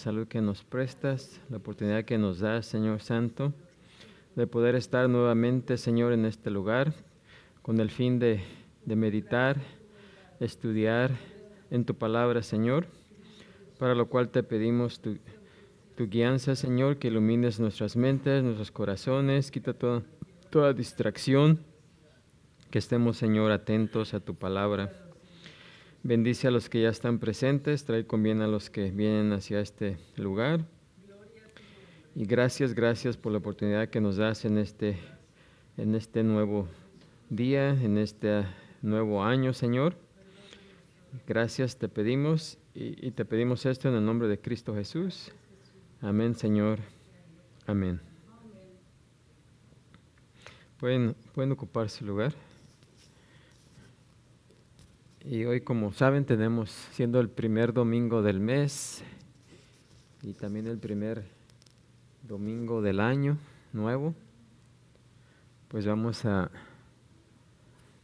Salud que nos prestas, la oportunidad que nos das, Señor Santo, de poder estar nuevamente, Señor, en este lugar, con el fin de meditar, estudiar en tu palabra, Señor, para lo cual te pedimos tu guianza, Señor, que ilumines nuestras mentes, nuestros corazones, quita toda distracción, que estemos, Señor, atentos a tu palabra. Bendice a los que ya están presentes, trae con bien a los que vienen hacia este lugar. Y gracias por la oportunidad que nos das en este nuevo día, en este nuevo año, Señor. Gracias te pedimos y te pedimos esto en el nombre de Cristo Jesús. Amén, Señor. Amén. Pueden ocupar su lugar. Y hoy, como saben, siendo el primer domingo del mes y también el primer domingo del año nuevo, pues vamos a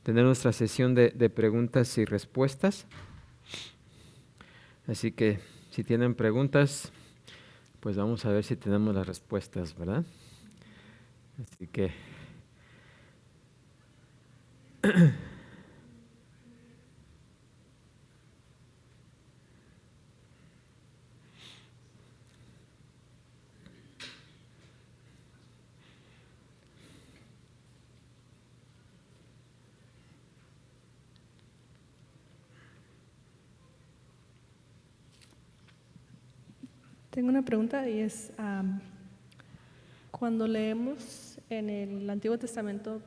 tener nuestra sesión de preguntas y respuestas. Así que si tienen preguntas, pues vamos a ver si tenemos las respuestas, ¿verdad? Así que Tengo una pregunta y es, cuando leemos en el Antiguo Testamento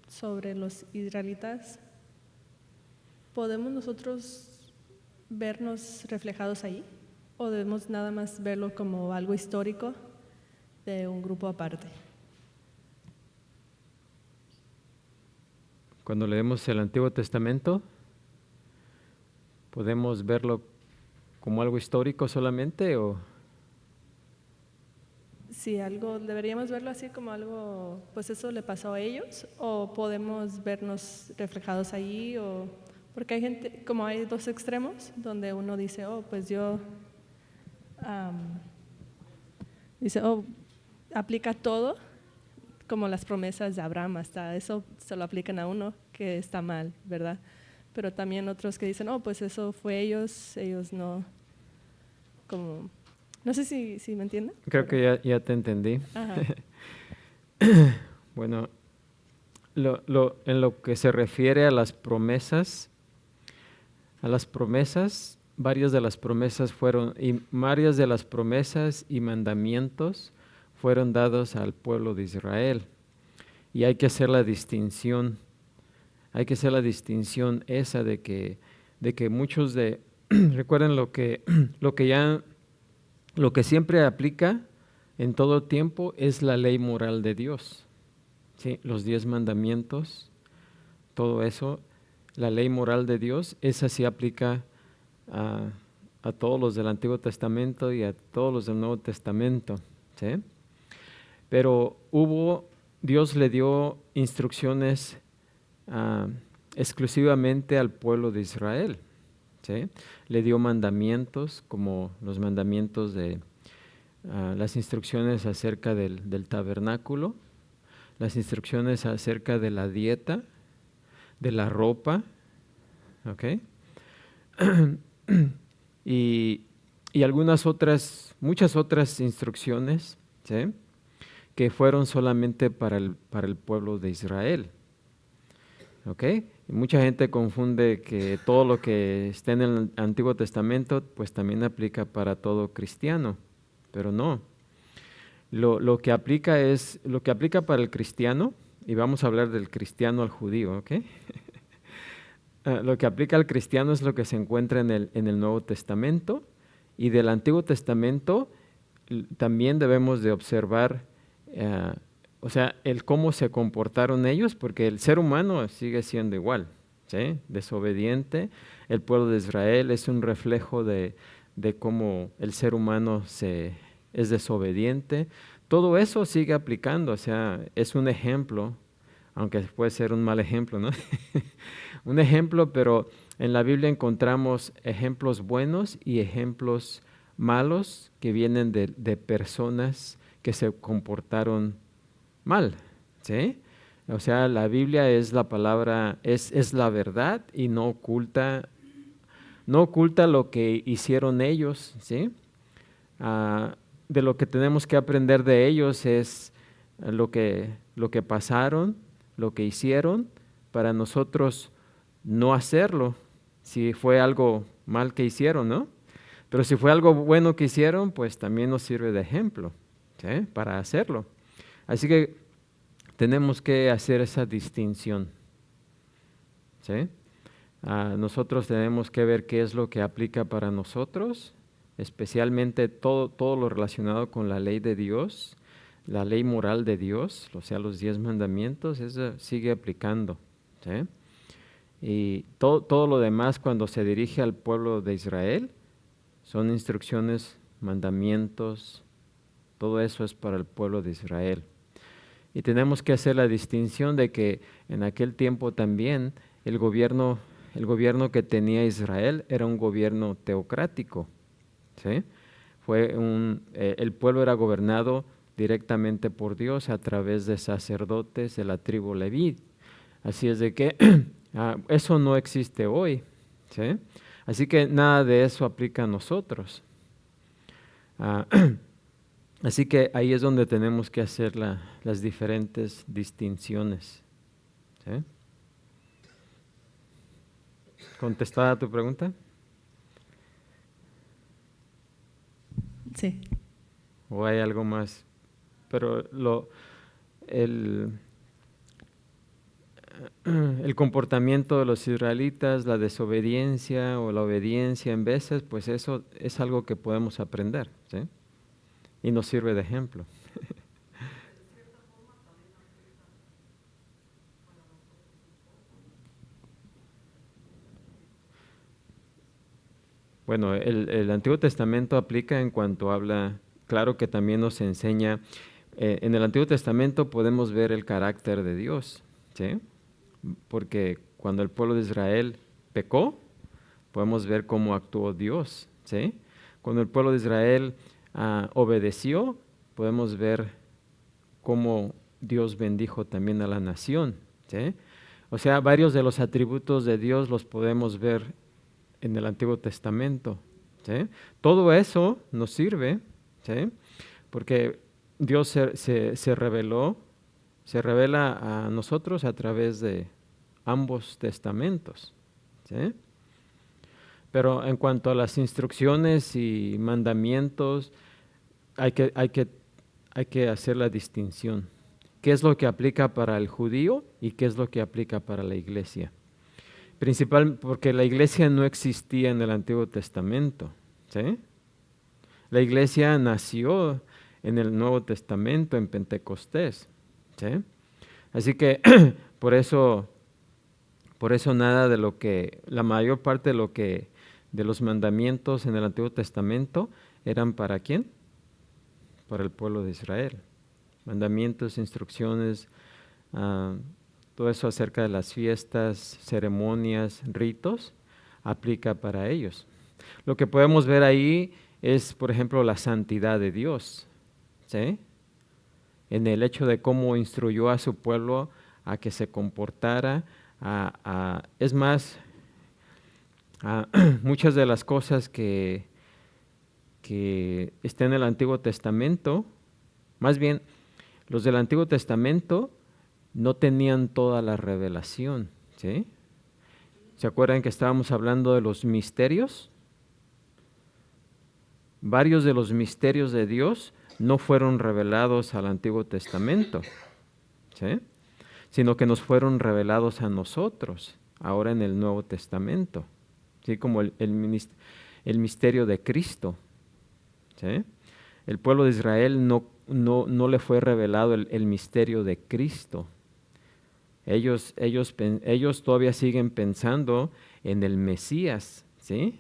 sobre los israelitas, ¿podemos nosotros vernos reflejados ahí? ¿O debemos nada más verlo como algo histórico de un grupo aparte? cuando leemos el Antiguo Testamento, ¿podemos verlo como algo histórico solamente o...? Sí, deberíamos verlo así como algo, pues eso le pasó a ellos, o podemos vernos reflejados ahí, porque hay gente, como hay dos extremos, donde uno dice, pues aplica todo, como las promesas de Abraham, hasta eso se lo aplican a uno, que está mal, ¿verdad? Pero también otros que dicen, pues eso fue ellos no, como... No sé si me entienden. Creo que ya te entendí. Ajá. Bueno, en lo que se refiere a las promesas, varias de las promesas y mandamientos fueron dados al pueblo de Israel. Y hay que hacer la distinción esa de que muchos recuerden lo que siempre aplica en todo tiempo es la ley moral de Dios. ¿Sí? Los 10 mandamientos, todo eso, la ley moral de Dios, esa sí aplica a todos los del Antiguo Testamento y a todos los del Nuevo Testamento. ¿Sí? Pero Dios le dio instrucciones exclusivamente al pueblo de Israel. ¿Sí? Le dio mandamientos como los mandamientos de las instrucciones acerca del tabernáculo, las instrucciones acerca de la dieta, de la ropa, ¿ok? y muchas otras instrucciones, ¿sí? Que fueron solamente para el pueblo de Israel. ¿Ok? Y mucha gente confunde que todo lo que está en el Antiguo Testamento pues también aplica para todo cristiano, pero no. Lo que aplica para el cristiano, y vamos a hablar del cristiano al judío, ¿ok? Lo que aplica al cristiano es lo que se encuentra en el Nuevo Testamento, y del Antiguo Testamento también debemos de observar el cómo se comportaron ellos, porque el ser humano sigue siendo igual, ¿sí? Desobediente. El pueblo de Israel es un reflejo de cómo el ser humano es desobediente. Todo eso sigue aplicando, es un ejemplo, aunque puede ser un mal ejemplo, ¿no? Un ejemplo, pero en la Biblia encontramos ejemplos buenos y ejemplos malos que vienen de personas que se comportaron mal, ¿sí? O sea, la Biblia es la palabra, es la verdad y no oculta lo que hicieron ellos, ¿sí? De lo que tenemos que aprender de ellos es lo que pasaron, lo que hicieron, para nosotros no hacerlo, si fue algo mal que hicieron, ¿no? Pero si fue algo bueno que hicieron, pues también nos sirve de ejemplo, ¿sí? Para hacerlo. Así que tenemos que hacer esa distinción, ¿sí? Nosotros tenemos que ver qué es lo que aplica para nosotros, especialmente todo lo relacionado con la ley de Dios, la ley moral de Dios, o sea, los 10 mandamientos, eso sigue aplicando, ¿sí? Y todo lo demás cuando se dirige al pueblo de Israel son instrucciones, mandamientos, todo eso es para el pueblo de Israel. Y tenemos que hacer la distinción de que en aquel tiempo también el gobierno que tenía Israel era un gobierno teocrático, ¿sí? El pueblo era gobernado directamente por Dios a través de sacerdotes de la tribu Leví. Así es de que eso no existe hoy, ¿sí? Así que nada de eso aplica a nosotros. Ah, Así que ahí es donde tenemos que hacer las diferentes distinciones, ¿sí? ¿Contestada tu pregunta? Sí. ¿O hay algo más? Pero el comportamiento de los israelitas, la desobediencia o la obediencia en veces, pues eso es algo que podemos aprender, ¿sí? Y nos sirve de ejemplo. Bueno, el Antiguo Testamento aplica en cuanto habla, claro que también nos enseña, en el Antiguo Testamento podemos ver el carácter de Dios, ¿sí? Porque cuando el pueblo de Israel pecó, podemos ver cómo actuó Dios, ¿sí? Cuando el pueblo de Israel obedeció, podemos ver cómo Dios bendijo también a la nación, ¿sí? O sea, varios de los atributos de Dios los podemos ver en el Antiguo Testamento, ¿sí? Todo eso nos sirve, ¿sí? Porque Dios se revela a nosotros a través de ambos testamentos, ¿sí? Pero en cuanto a las instrucciones y mandamientos, hay que hacer la distinción. ¿Qué es lo que aplica para el judío y qué es lo que aplica para la iglesia? Principal porque la iglesia no existía en el Antiguo Testamento, ¿sí? La iglesia nació en el Nuevo Testamento, en Pentecostés, ¿sí? Así que por eso nada de la mayor parte de los mandamientos en el Antiguo Testamento eran ¿para quién? Para el pueblo de Israel. Mandamientos, instrucciones, todo eso acerca de las fiestas, ceremonias, ritos, aplica para ellos. Lo que podemos ver ahí es, por ejemplo, la santidad de Dios, ¿sí? En el hecho de cómo instruyó a su pueblo a que se comportara. Es más, muchas de las cosas que están en el Antiguo Testamento, más bien, los del Antiguo Testamento no tenían toda la revelación, ¿sí? ¿Se acuerdan que estábamos hablando de los misterios? Varios de los misterios de Dios no fueron revelados al Antiguo Testamento, ¿sí? Sino que nos fueron revelados a nosotros, ahora en el Nuevo Testamento, ¿sí? Como el misterio de Cristo, ¿sí? El pueblo de Israel no le fue revelado el misterio de Cristo. Ellos todavía siguen pensando en el Mesías, ¿sí?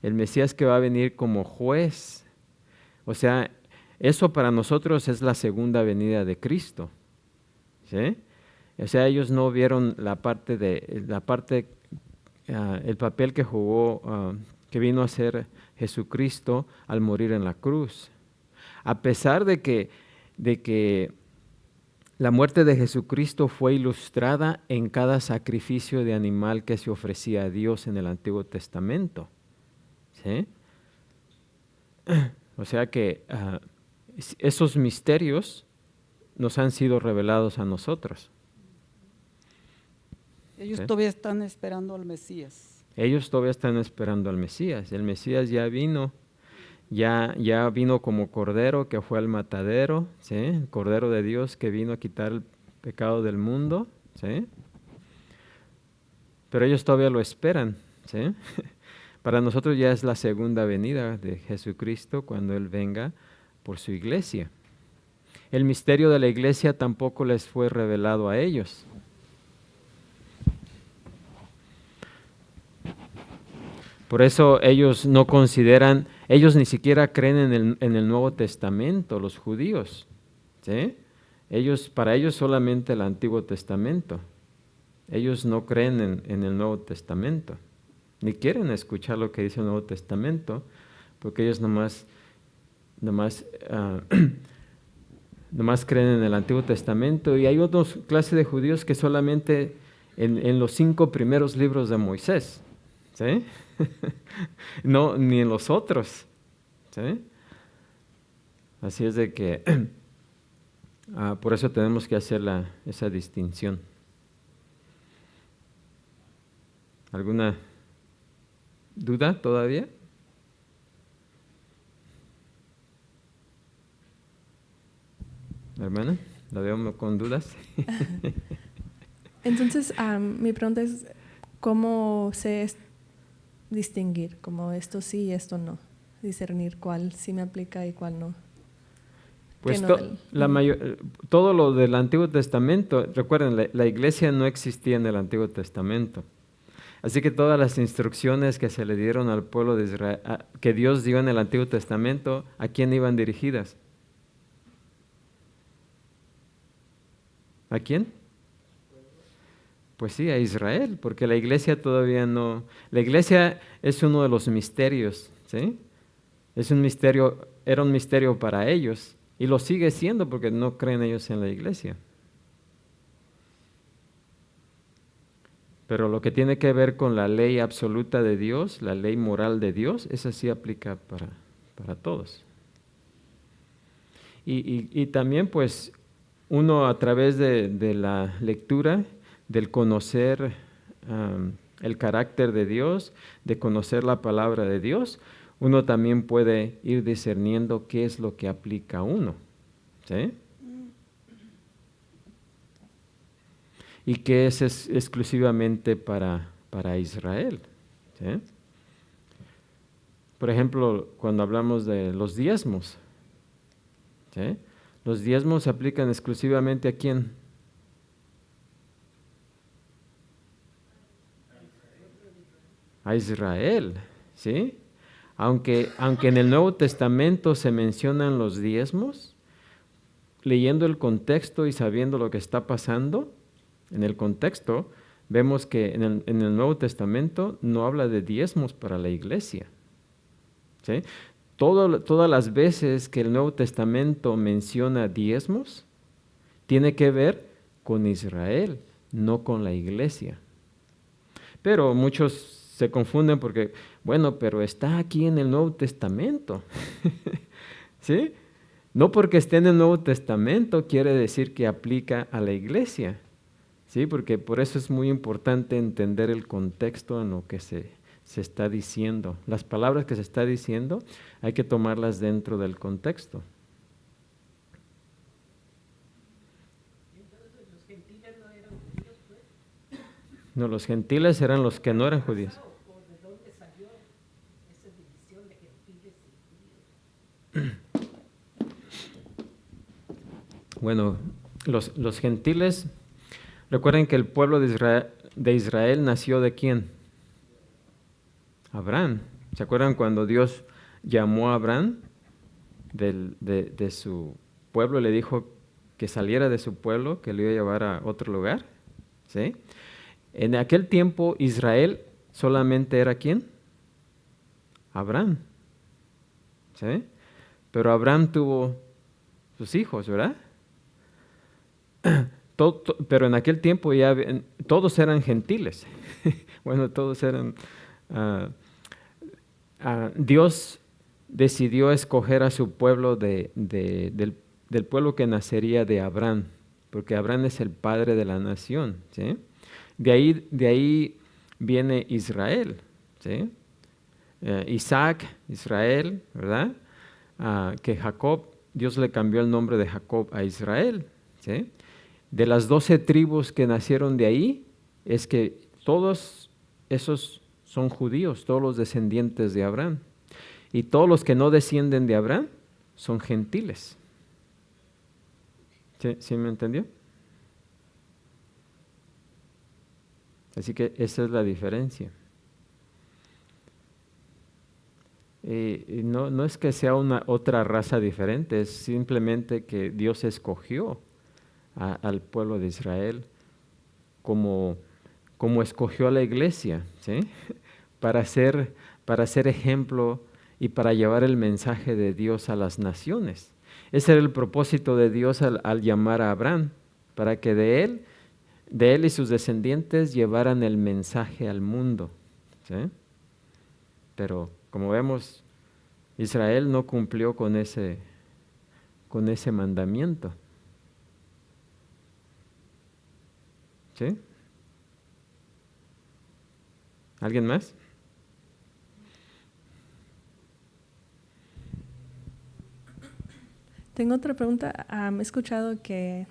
El Mesías que va a venir como juez. O sea, eso para nosotros es la segunda venida de Cristo, ¿sí? O sea, ellos no vieron el papel que jugó, que vino a hacer Jesucristo al morir en la cruz. A pesar de que la muerte de Jesucristo fue ilustrada en cada sacrificio de animal que se ofrecía a Dios en el Antiguo Testamento. ¿Sí? O sea que esos misterios nos han sido revelados a nosotros. Ellos ¿Sí? todavía están esperando al Mesías. Ellos todavía están esperando al Mesías. El Mesías ya vino, ya vino como cordero que fue al matadero, ¿sí? El cordero de Dios que vino a quitar el pecado del mundo, ¿sí? Pero ellos todavía lo esperan, ¿sí? Para nosotros ya es la segunda venida de Jesucristo cuando Él venga por su iglesia. El misterio de la iglesia tampoco les fue revelado a ellos. Por eso ellos no consideran, ellos ni siquiera creen en el Nuevo Testamento, los judíos, ¿sí? Para ellos solamente el Antiguo Testamento. Ellos no creen en el Nuevo Testamento, ni quieren escuchar lo que dice el Nuevo Testamento, porque ellos nomás creen en el Antiguo Testamento, y hay otra clase de judíos que solamente en los 5 primeros libros de Moisés, ¿sí? No, ni en los otros, ¿sí? Así es de que por eso tenemos que hacer esa distinción. ¿Alguna duda todavía? Hermana, la veo con dudas. Entonces, mi pregunta es, ¿cómo sé distinguir? Como esto sí y esto no. Discernir cuál sí me aplica y cuál no. Pues no todo lo del Antiguo Testamento, recuerden, la iglesia no existía en el Antiguo Testamento. Así que todas las instrucciones que se le dieron al pueblo de Israel, que Dios dio en el Antiguo Testamento, ¿a quién iban dirigidas? ¿A quién? Pues sí, a Israel, porque la iglesia todavía no. La iglesia es uno de los misterios, ¿sí? Es un misterio, era un misterio para ellos, y lo sigue siendo porque no creen ellos en la iglesia. Pero lo que tiene que ver con la ley absoluta de Dios, la ley moral de Dios, esa sí aplica para todos. Y también pues uno a través de la lectura, del conocer el carácter de Dios, de conocer la palabra de Dios, uno también puede ir discerniendo qué es lo que aplica a uno, ¿sí? Y que es exclusivamente para Israel, ¿sí? Por ejemplo, cuando hablamos de los diezmos, ¿sí? Los diezmos se aplican exclusivamente ¿a quién? A Israel, ¿sí? Aunque en el Nuevo Testamento se mencionan los diezmos, leyendo el contexto y sabiendo lo que está pasando, en el contexto vemos que en el Nuevo Testamento no habla de diezmos para la iglesia, ¿sí? Todas las veces que el Nuevo Testamento menciona diezmos, tiene que ver con Israel, no con la iglesia. Pero muchos se confunden porque, bueno, pero está aquí en el Nuevo Testamento, ¿sí? No porque esté en el Nuevo Testamento quiere decir que aplica a la iglesia, ¿sí? Porque por eso es muy importante entender el contexto en lo que se está diciendo. Las palabras que se está diciendo hay que tomarlas dentro del contexto. Entonces, ¿los gentiles no eran judíos, pues? No, los gentiles eran los que no eran judíos. ¿O de dónde salió esa división de gentiles y judíos? Bueno, los gentiles, recuerden que el pueblo de Israel nació ¿de quién? Abraham. ¿Se acuerdan cuando Dios llamó a Abraham de su pueblo? Le dijo que saliera de su pueblo, que lo iba a llevar a otro lugar, ¿sí? En aquel tiempo Israel solamente era ¿quién? Abraham, ¿sí? Pero Abraham tuvo sus hijos, ¿verdad? Pero en aquel tiempo ya todos eran gentiles. Bueno, todos eran... Dios decidió escoger a su pueblo del pueblo que nacería de Abraham, porque Abraham es el padre de la nación, ¿sí? De ahí viene Israel, ¿sí? Isaac, Israel, ¿verdad? Que Jacob, Dios le cambió el nombre de Jacob a Israel, ¿sí? De las 12 tribus que nacieron de ahí, es que todos esos son judíos, todos los descendientes de Abraham. Y todos los que no descienden de Abraham son gentiles. ¿Sí me entendió? Así que esa es la diferencia. Y no es que sea otra raza diferente, es simplemente que Dios escogió al pueblo de Israel como escogió a la iglesia, ¿sí? para ser ejemplo y para llevar el mensaje de Dios a las naciones. Ese era el propósito de Dios al llamar a Abraham, para que de él y sus descendientes llevaran el mensaje al mundo, ¿sí? Pero como vemos, Israel no cumplió con ese mandamiento, ¿sí? ¿Alguien más? Tengo otra pregunta. He escuchado que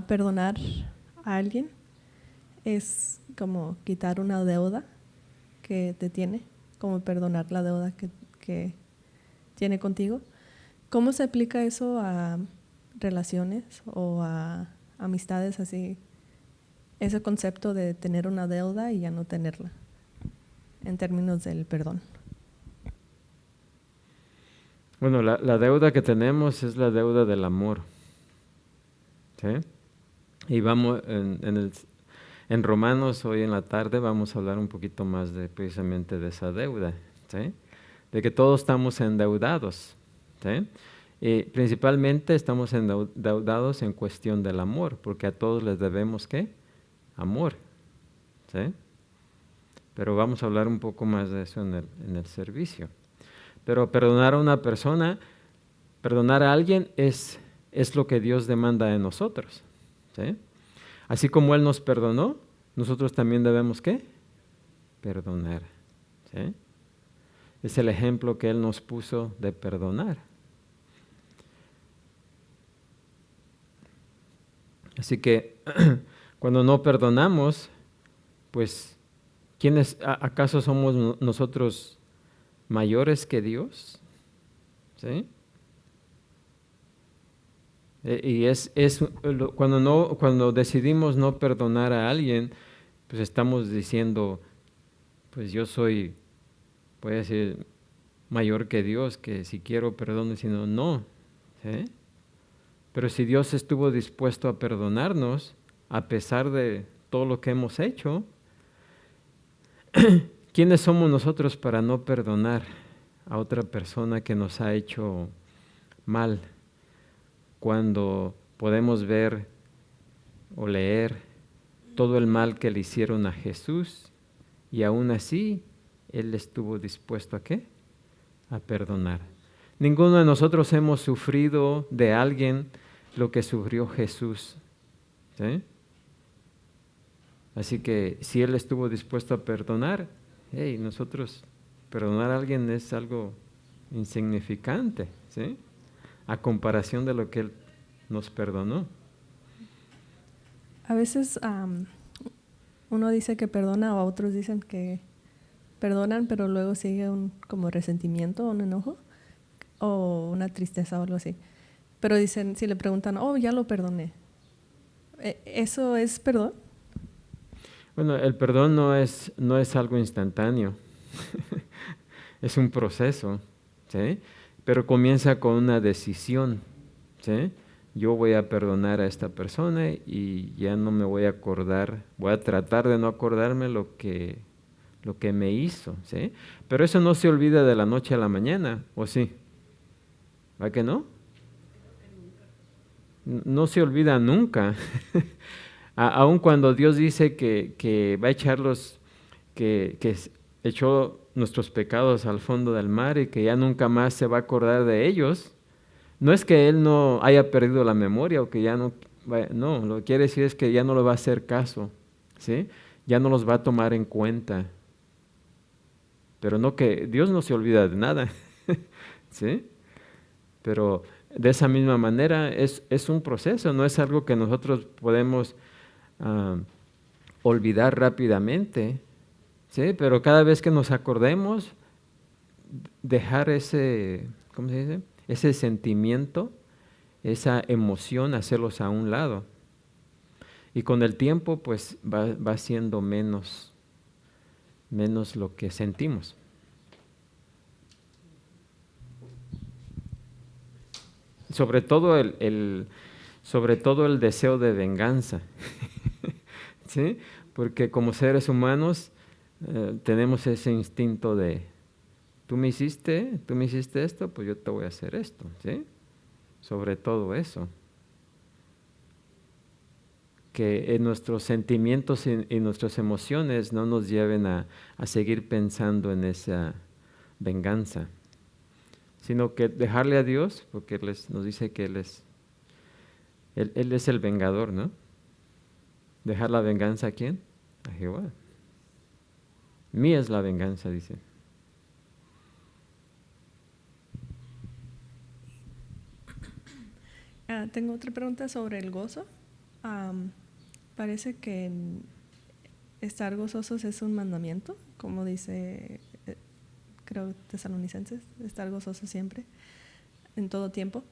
perdonar a alguien es como quitar una deuda que te tiene, como perdonar la deuda que tiene contigo. ¿Cómo se aplica eso a relaciones o a amistades así? Ese concepto de tener una deuda y ya no tenerla, en términos del perdón. Bueno, la deuda que tenemos es la deuda del amor, ¿sí? Y vamos en Romanos hoy en la tarde vamos a hablar un poquito más precisamente de esa deuda, ¿sí? De que todos estamos endeudados, ¿sí? Y principalmente estamos endeudados en cuestión del amor, porque a todos les debemos ¿qué? Amor, ¿sí? Pero vamos a hablar un poco más de eso en el servicio. Pero perdonar a una persona, perdonar a alguien es lo que Dios demanda de nosotros, ¿sí? Así como Él nos perdonó, nosotros también debemos ¿qué? Perdonar, ¿sí? Es el ejemplo que Él nos puso de perdonar. Así que cuando no perdonamos, pues, ¿acaso somos nosotros mayores que Dios? ¿Sí? Y cuando decidimos no perdonar a alguien, pues estamos diciendo, pues yo soy, voy a decir, mayor que Dios, que si quiero perdono, si no, no. ¿Sí? Pero si Dios estuvo dispuesto a perdonarnos, a pesar de todo lo que hemos hecho, ¿quiénes somos nosotros para no perdonar a otra persona que nos ha hecho mal? Cuando podemos ver o leer todo el mal que le hicieron a Jesús y aún así Él estuvo dispuesto ¿a qué? A perdonar. Ninguno de nosotros hemos sufrido de alguien lo que sufrió Jesús, ¿sí? Así que si Él estuvo dispuesto a perdonar, hey, nosotros perdonar a alguien es algo insignificante, ¿sí? A comparación de lo que Él nos perdonó. A veces uno dice que perdona o otros dicen que perdonan, pero luego sigue un como resentimiento o un enojo o una tristeza o algo así. Pero dicen, si le preguntan, oh, ya lo perdoné, ¿eso es perdón? Bueno, el perdón no es algo instantáneo, es un proceso, ¿sí? Pero comienza con una decisión, ¿sí? Yo voy a perdonar a esta persona y ya no me voy a acordar, voy a tratar de no acordarme lo que lo que me hizo, ¿sí? Pero eso no se olvida de la noche a la mañana, ¿o sí? ¿Va que no? No se olvida nunca. Aun cuando Dios dice que va a echarlos, echó nuestros pecados al fondo del mar y que ya nunca más se va a acordar de ellos, no es que Él no haya perdido la memoria o que ya no, no, lo que quiere decir es que ya no le va a hacer caso, ¿sí? Ya no los va a tomar en cuenta. Pero no que Dios no se olvida de nada, ¿sí? Pero de esa misma manera es un proceso, no es algo que nosotros podemos olvidar rápidamente, ¿sí? Pero cada vez que nos acordemos, dejar ese, ¿cómo se dice? Ese sentimiento, esa emoción, hacerlos a un lado. Y con el tiempo, pues va siendo menos lo que sentimos. Sobre todo sobre todo el deseo de venganza, ¿sí? Porque como seres humanos tenemos ese instinto de, tú me hiciste esto, pues yo te voy a hacer esto, ¿sí? Sobre todo eso. Que nuestros sentimientos y nuestras emociones no nos lleven a seguir pensando en esa venganza, sino que dejarle a Dios, porque nos dice que Él es el vengador, ¿no? ¿Dejar la venganza a quién? A Jehová. Mía es la venganza, dice. Tengo otra pregunta sobre el gozo. Parece que estar gozosos es un mandamiento, como dice, creo, Tesalonicenses, estar gozosos siempre, en todo tiempo.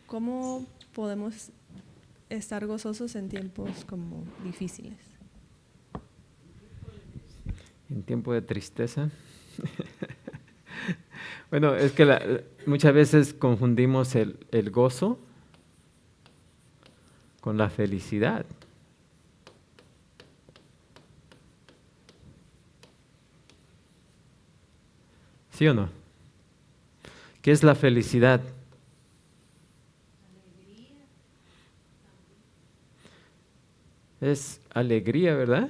¿Cómo podemos estar gozosos en tiempos como difíciles? En tiempo de tristeza. Bueno, es que muchas veces confundimos el gozo con la felicidad. ¿Sí o no? ¿Qué es la felicidad? Es alegría, ¿verdad?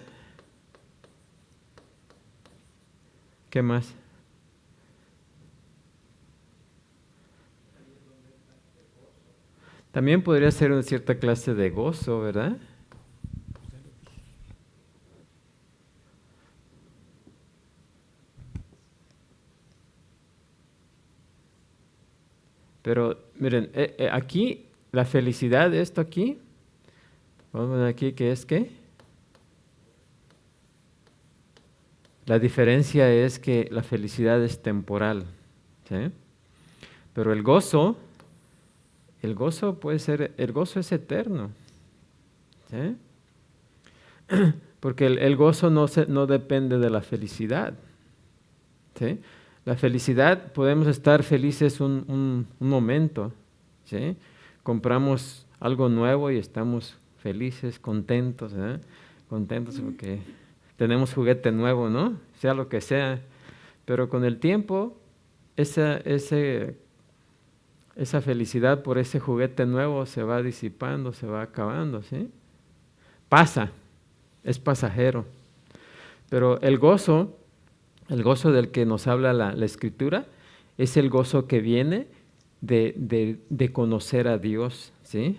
¿Qué más? También podría ser una cierta clase de gozo, ¿verdad? Pero miren, aquí la felicidad, esto aquí, vamos a ver aquí, ¿qué es qué? La diferencia es que la felicidad es temporal, ¿sí? Pero el gozo puede ser, el gozo es eterno, ¿sí? Porque el gozo no depende de la felicidad, ¿sí? La felicidad, podemos estar felices un momento, ¿sí? Compramos algo nuevo y estamos felices, contentos, ¿eh? Contentos porque tenemos juguete nuevo, ¿no? Sea lo que sea. Pero con el tiempo, esa felicidad por ese juguete nuevo se va disipando, se va acabando, ¿sí? Pasa, es pasajero. Pero el gozo del que nos habla la Escritura, es el gozo que viene de conocer a Dios, ¿sí?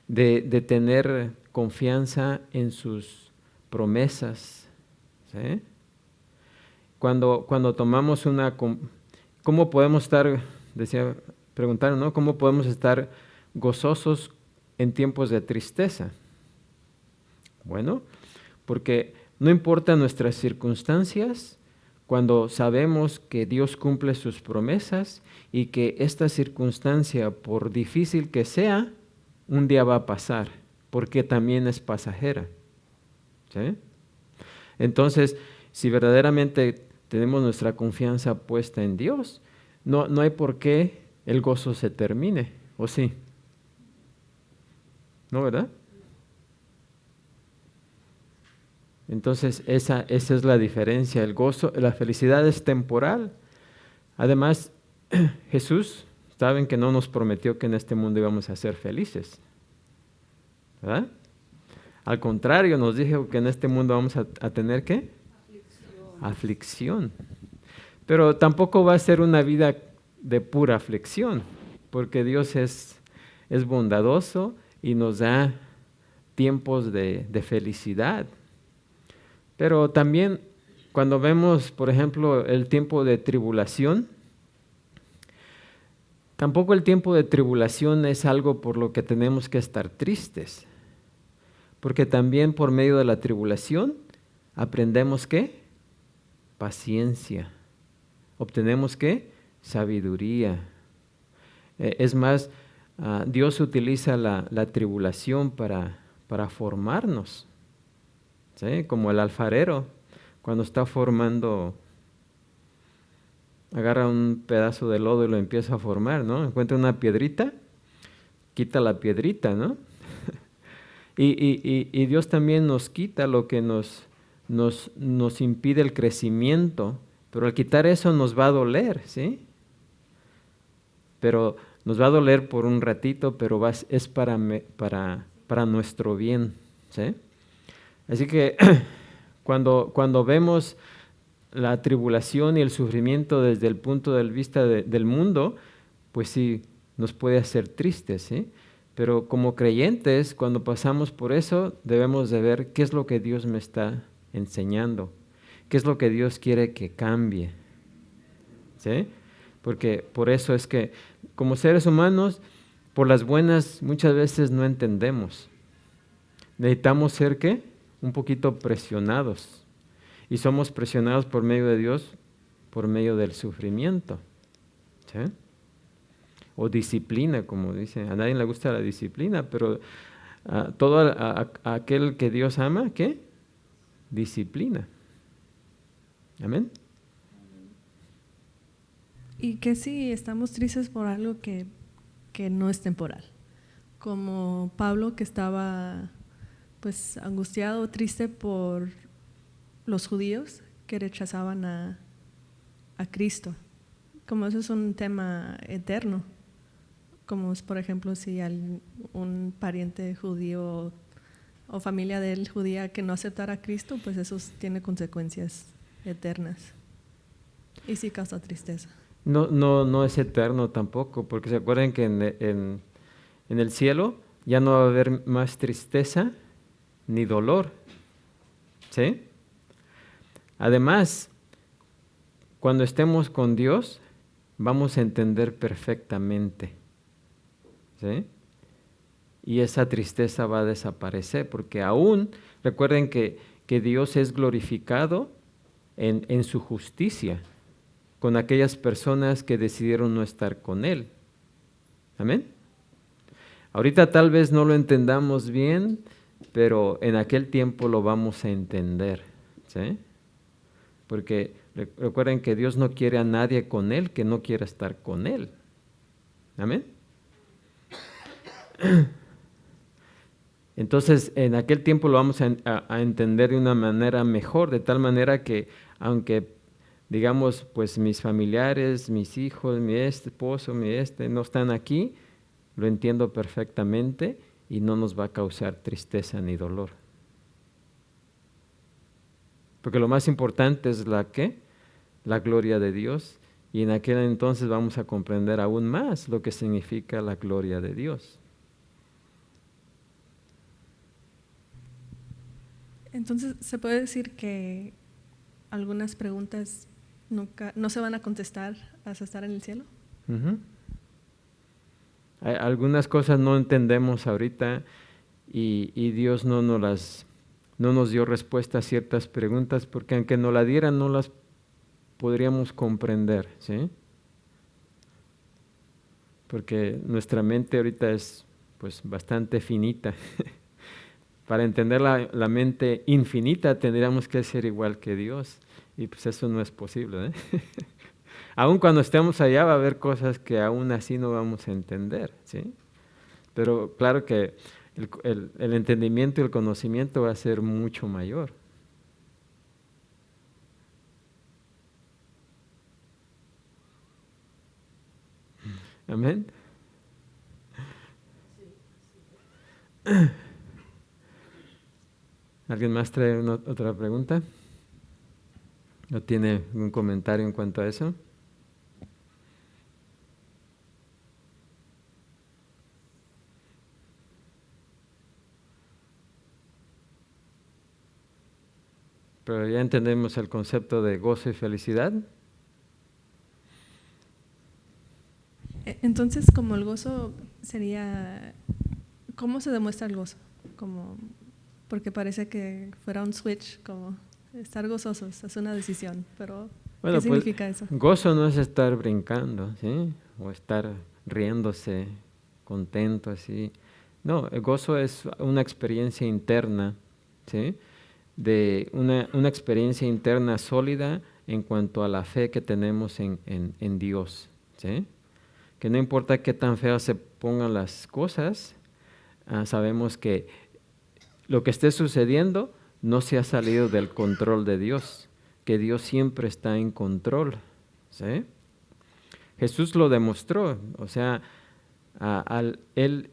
De tener confianza en sus promesas, ¿sí? Cuando tomamos ¿cómo podemos estar, preguntaron, ¿no? ¿Cómo podemos estar gozosos en tiempos de tristeza? Bueno, porque no importa nuestras circunstancias, cuando sabemos que Dios cumple sus promesas y que esta circunstancia, por difícil que sea, un día va a pasar, porque también es pasajera, ¿sí? Entonces, si verdaderamente tenemos nuestra confianza puesta en Dios, no hay por qué el gozo se termine, ¿o sí? ¿No, verdad? Entonces esa es la diferencia. El gozo, la felicidad es temporal. Además, Jesús, saben que no nos prometió que en este mundo íbamos a ser felices, ¿verdad? Al contrario, nos dijo que en este mundo vamos a tener ¿qué? Aflicción. Pero tampoco va a ser una vida de pura aflicción, porque Dios es bondadoso y nos da tiempos de felicidad. Pero también cuando vemos, por ejemplo, el tiempo de tribulación, tampoco el tiempo de tribulación es algo por lo que tenemos que estar tristes, porque también por medio de la tribulación aprendemos ¿qué? Paciencia. Obtenemos ¿qué? Sabiduría. Es más, Dios utiliza la tribulación para formarnos, ¿sí? Como el alfarero, cuando está formando, agarra un pedazo de lodo y lo empieza a formar, ¿no? Encuentra una piedrita, quita la piedrita, ¿no? Y Dios también nos quita lo que nos impide el crecimiento, pero al quitar eso nos va a doler, ¿sí? Pero nos va a doler por un ratito, pero es para nuestro bien, ¿sí? Así que cuando vemos la tribulación y el sufrimiento desde el punto de vista del mundo, pues sí, nos puede hacer tristes, ¿sí? Pero como creyentes, cuando pasamos por eso, debemos de ver qué es lo que Dios me está enseñando, qué es lo que Dios quiere que cambie, ¿sí? Porque por eso es que como seres humanos, por las buenas muchas veces no entendemos. Necesitamos ser ¿qué? Un poquito presionados. Y somos presionados por medio de Dios, por medio del sufrimiento, ¿sí? O disciplina, como dice. A nadie le gusta la disciplina, pero a aquel que Dios ama, ¿qué? Disciplina. Amén. ¿Y qué si estamos tristes por algo que no es temporal? Como Pablo, que estaba pues angustiado, triste por los judíos que rechazaban a Cristo. Como eso es un tema eterno. Como es, por ejemplo, si un pariente judío o familia de él judía que no aceptara a Cristo, pues eso tiene consecuencias eternas. Y sí causa tristeza. No es eterno tampoco, porque se acuerdan que en el cielo ya no va a haber más tristeza ni dolor, ¿sí? Además, cuando estemos con Dios, vamos a entender perfectamente, ¿sí? Y esa tristeza va a desaparecer, porque aún, recuerden que Dios es glorificado en su justicia, con aquellas personas que decidieron no estar con Él. Amén. Ahorita tal vez no lo entendamos bien, pero en aquel tiempo lo vamos a entender, ¿sí? Porque recuerden que Dios no quiere a nadie con Él que no quiera estar con Él. Amén. Entonces, en aquel tiempo lo vamos a entender de una manera mejor, de tal manera que aunque digamos, pues mis familiares, mis hijos, mi esposo, no están aquí, lo entiendo perfectamente y no nos va a causar tristeza ni dolor. Porque lo más importante es la gloria de Dios, y en aquel entonces vamos a comprender aún más lo que significa la gloria de Dios. Entonces, ¿se puede decir que algunas preguntas no se van a contestar hasta estar en el cielo? Uh-huh. Algunas cosas no entendemos ahorita y Dios no nos dio respuesta a ciertas preguntas, porque aunque nos la dieran no las podríamos comprender, ¿sí? Porque nuestra mente ahorita es pues bastante finita. Para entender la mente infinita tendríamos que ser igual que Dios, y pues eso no es posible, ¿eh? Aún cuando estemos allá va a haber cosas que aún así no vamos a entender, ¿sí? Pero claro que el entendimiento y el conocimiento va a ser mucho mayor, Amén. ¿Alguien más trae otra pregunta? ¿No tiene un comentario en cuanto a eso? Pero ya entendemos el concepto de gozo y felicidad. Entonces, como el gozo sería, ¿cómo se demuestra el gozo? Porque parece que fuera un switch, como estar gozosos, es una decisión, pero Bueno, ¿qué significa eso? Gozo no es estar brincando, ¿sí? O estar riéndose, contento, así. No, el gozo es una experiencia interna, ¿sí? De una experiencia interna sólida en cuanto a la fe que tenemos en Dios, ¿sí? Que no importa qué tan feas se pongan las cosas, sabemos que lo que esté sucediendo no se ha salido del control de Dios, que Dios siempre está en control, ¿sí? Jesús lo demostró, o sea, él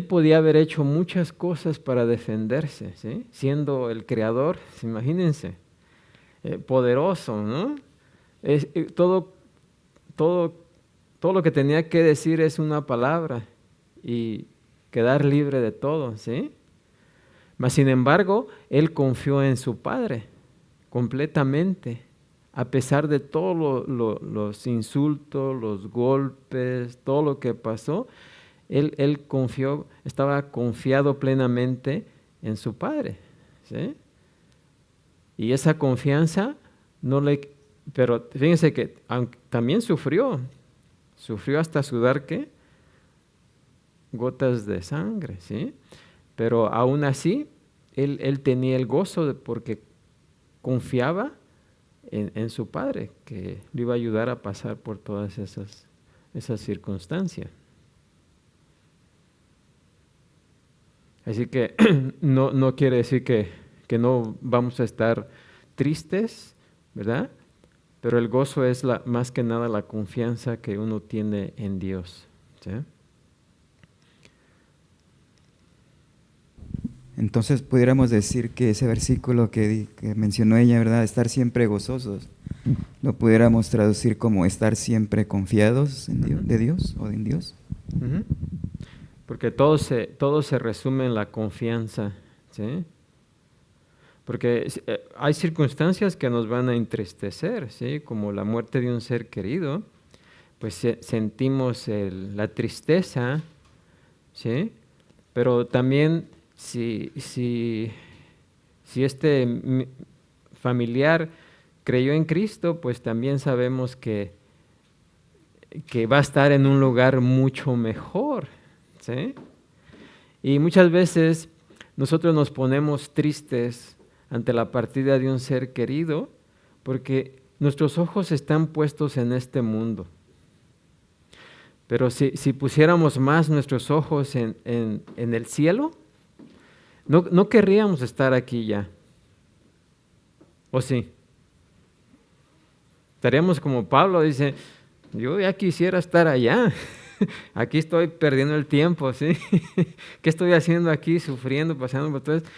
podía haber hecho muchas cosas para defenderse, ¿sí? Siendo el creador, imagínense, poderoso, ¿no? Todo lo que tenía que decir es una palabra y quedar libre de todo, ¿sí? Mas sin embargo, él confió en su Padre completamente, a pesar de todos los insultos, los golpes, todo lo que pasó. Él confió, estaba confiado plenamente en su Padre, ¿sí? Y esa confianza pero fíjense que también sufrió hasta sudar, ¿qué? Gotas de sangre, ¿sí? Pero aún así, él tenía el gozo porque confiaba en su Padre, que le iba a ayudar a pasar por todas esas circunstancias. Así que no quiere decir que no vamos a estar tristes, ¿verdad? Pero el gozo es más que nada la confianza que uno tiene en Dios, ¿sí? Entonces pudiéramos decir que ese versículo que mencionó ella, ¿verdad? Estar siempre gozosos, lo pudiéramos traducir como estar siempre confiados en Dios, de Dios o en Dios. Uh-huh. Porque todo se resume en la confianza, ¿sí? Porque hay circunstancias que nos van a entristecer, ¿sí? Como la muerte de un ser querido, pues sentimos la tristeza, ¿sí? Pero también si este familiar creyó en Cristo, pues también sabemos que va a estar en un lugar mucho mejor, ¿sí? Y muchas veces nosotros nos ponemos tristes ante la partida de un ser querido porque nuestros ojos están puestos en este mundo. Pero si pusiéramos más nuestros ojos en el cielo, no querríamos estar aquí ya. ¿O sí? Estaríamos como Pablo, dice, yo ya quisiera estar allá. Aquí estoy perdiendo el tiempo, ¿sí? ¿Qué estoy haciendo aquí, sufriendo, pasando por todo esto?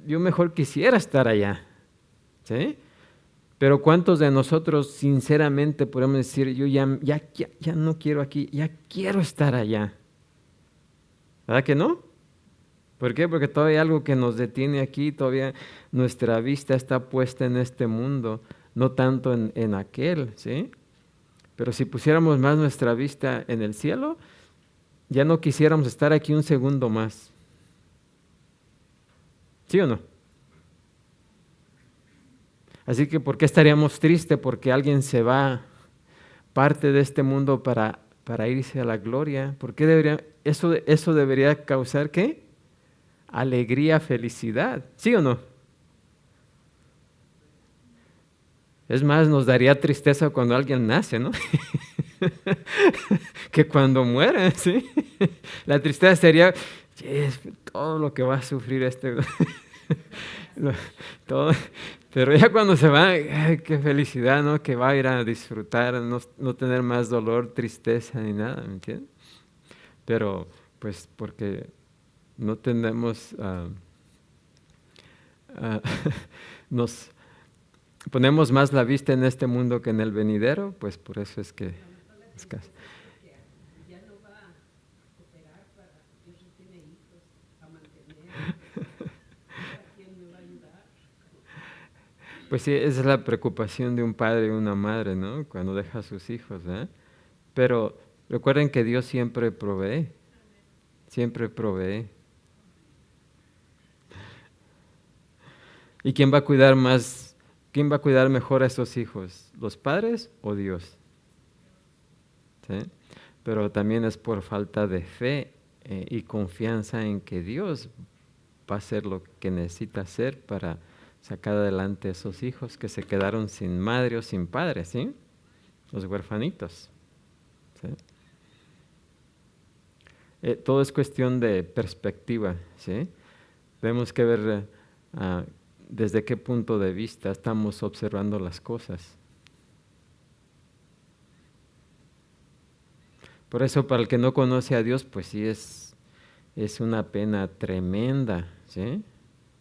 Yo mejor quisiera estar allá, ¿sí? Pero ¿cuántos de nosotros sinceramente podemos decir, yo ya no quiero aquí, ya quiero estar allá? ¿Verdad que no? ¿Por qué? Porque todavía hay algo que nos detiene aquí, todavía nuestra vista está puesta en este mundo, no tanto en aquel, ¿sí? Pero si pusiéramos más nuestra vista en el cielo, ya no quisiéramos estar aquí un segundo más. ¿Sí o no? Así que ¿por qué estaríamos tristes? Porque alguien se va parte de este mundo para irse a la gloria. ¿Por qué eso debería causar qué? Alegría, felicidad. ¿Sí o no? Es más, nos daría tristeza cuando alguien nace, ¿no? Que cuando muere, ¿sí? La tristeza sería, todo lo que va a sufrir todo Pero ya cuando se va, ay, qué felicidad, ¿no? Que va a ir a disfrutar, no tener más dolor, tristeza ni nada, ¿me entiendes? Pero pues porque no tenemos, ah, nos ponemos más la vista en este mundo que en el venidero, pues por eso es que es casi. Ya no va a cooperar para, Dios no tiene hijos a mantener, ¿a quién me va a ayudar? Pues sí, esa es la preocupación de un padre y una madre, ¿no? Cuando deja a sus hijos, ¿eh? Pero recuerden que Dios siempre provee, siempre provee. ¿Y quién va a cuidar más? ¿Quién va a cuidar mejor a esos hijos? ¿Los padres o Dios? ¿Sí? Pero también es por falta de fe y confianza en que Dios va a hacer lo que necesita hacer para sacar adelante a esos hijos que se quedaron sin madre o sin padre, ¿sí? Los huerfanitos. ¿Sí? Todo es cuestión de perspectiva, ¿sí? Tenemos que ver desde qué punto de vista estamos observando las cosas. Por eso, para el que no conoce a Dios, pues sí es una pena tremenda, ¿sí?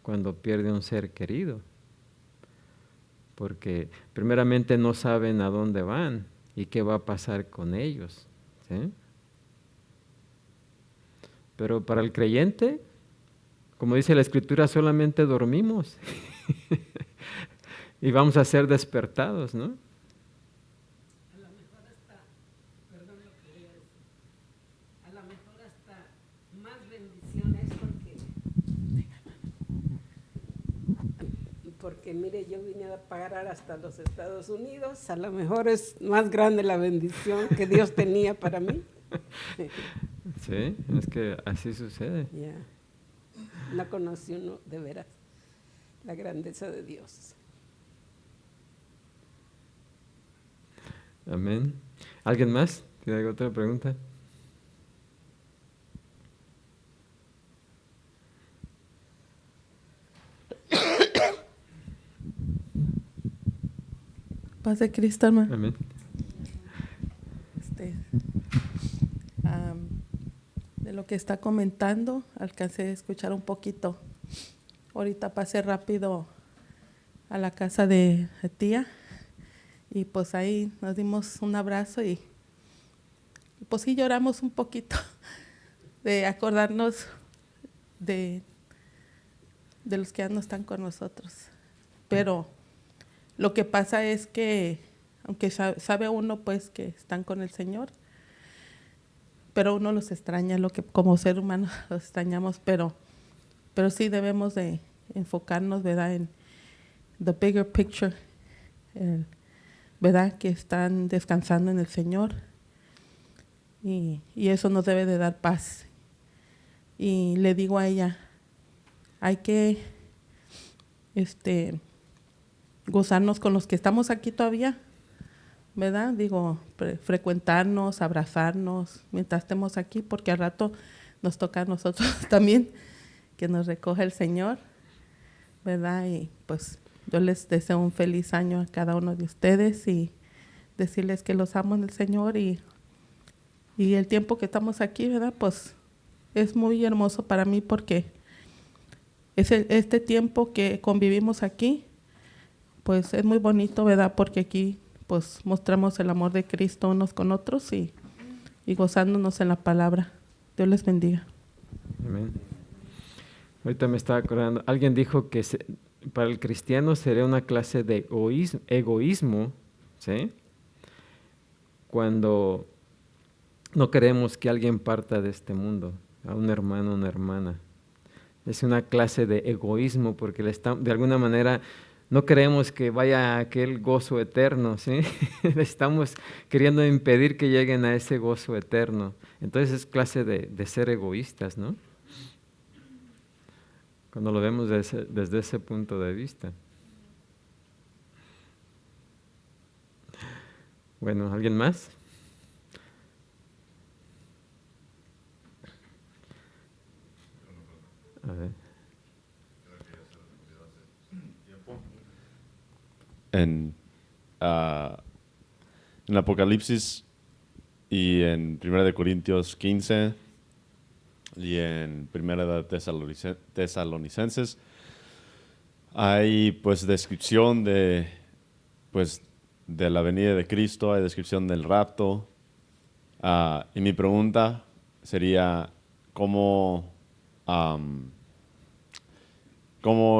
Cuando pierde un ser querido. Porque primeramente no saben a dónde van y qué va a pasar con ellos, ¿sí? Pero para el creyente, como dice la Escritura, solamente dormimos y vamos a ser despertados, ¿no? A lo mejor hasta, perdón lo que voy a decir, a lo mejor hasta más bendiciones porque mire, yo vine a parar hasta los Estados Unidos, a lo mejor es más grande la bendición que Dios tenía para mí. Sí, es que así sucede. Ya, no conocí uno de veras la grandeza de Dios. Amén. ¿Alguien más? ¿Tiene otra pregunta? Paz de Cristo, hermano. Amén. De lo que está comentando, alcancé a escuchar un poquito. Ahorita pasé rápido a la casa de tía y pues ahí nos dimos un abrazo y pues sí lloramos un poquito de acordarnos de los que ya no están con nosotros. Pero lo que pasa es que, aunque sabe uno pues que están con el Señor, pero uno los extraña, lo que como ser humano los extrañamos, pero sí debemos de enfocarnos, ¿verdad?, en the bigger picture, ¿verdad?, que están descansando en el Señor y eso nos debe de dar paz. Y le digo a ella, hay que gozarnos con los que estamos aquí todavía, ¿verdad? Digo, frecuentarnos, abrazarnos mientras estemos aquí, porque al rato nos toca a nosotros también que nos recoja el Señor, ¿verdad? Y pues yo les deseo un feliz año a cada uno de ustedes y decirles que los amo en el Señor y el tiempo que estamos aquí, ¿verdad? Pues es muy hermoso para mí porque este tiempo que convivimos aquí, pues es muy bonito, ¿verdad? Porque aquí pues mostramos el amor de Cristo unos con otros y gozándonos en la palabra. Dios les bendiga. Amén. Ahorita me estaba acordando, alguien dijo que para el cristiano sería una clase de egoísmo, ¿sí?, cuando no queremos que alguien parta de este mundo, a un hermano o una hermana. Es una clase de egoísmo porque de alguna manera no queremos que vaya a aquel gozo eterno, ¿sí? Estamos queriendo impedir que lleguen a ese gozo eterno. Entonces es clase de ser egoístas, ¿no? Cuando lo vemos desde ese punto de vista. Bueno, ¿alguien más? A ver. en Apocalipsis y en 1 de Corintios 15 y en 1 de Tesalonicenses hay pues descripción de la venida de Cristo, hay descripción del rapto. Y mi pregunta sería, ¿cómo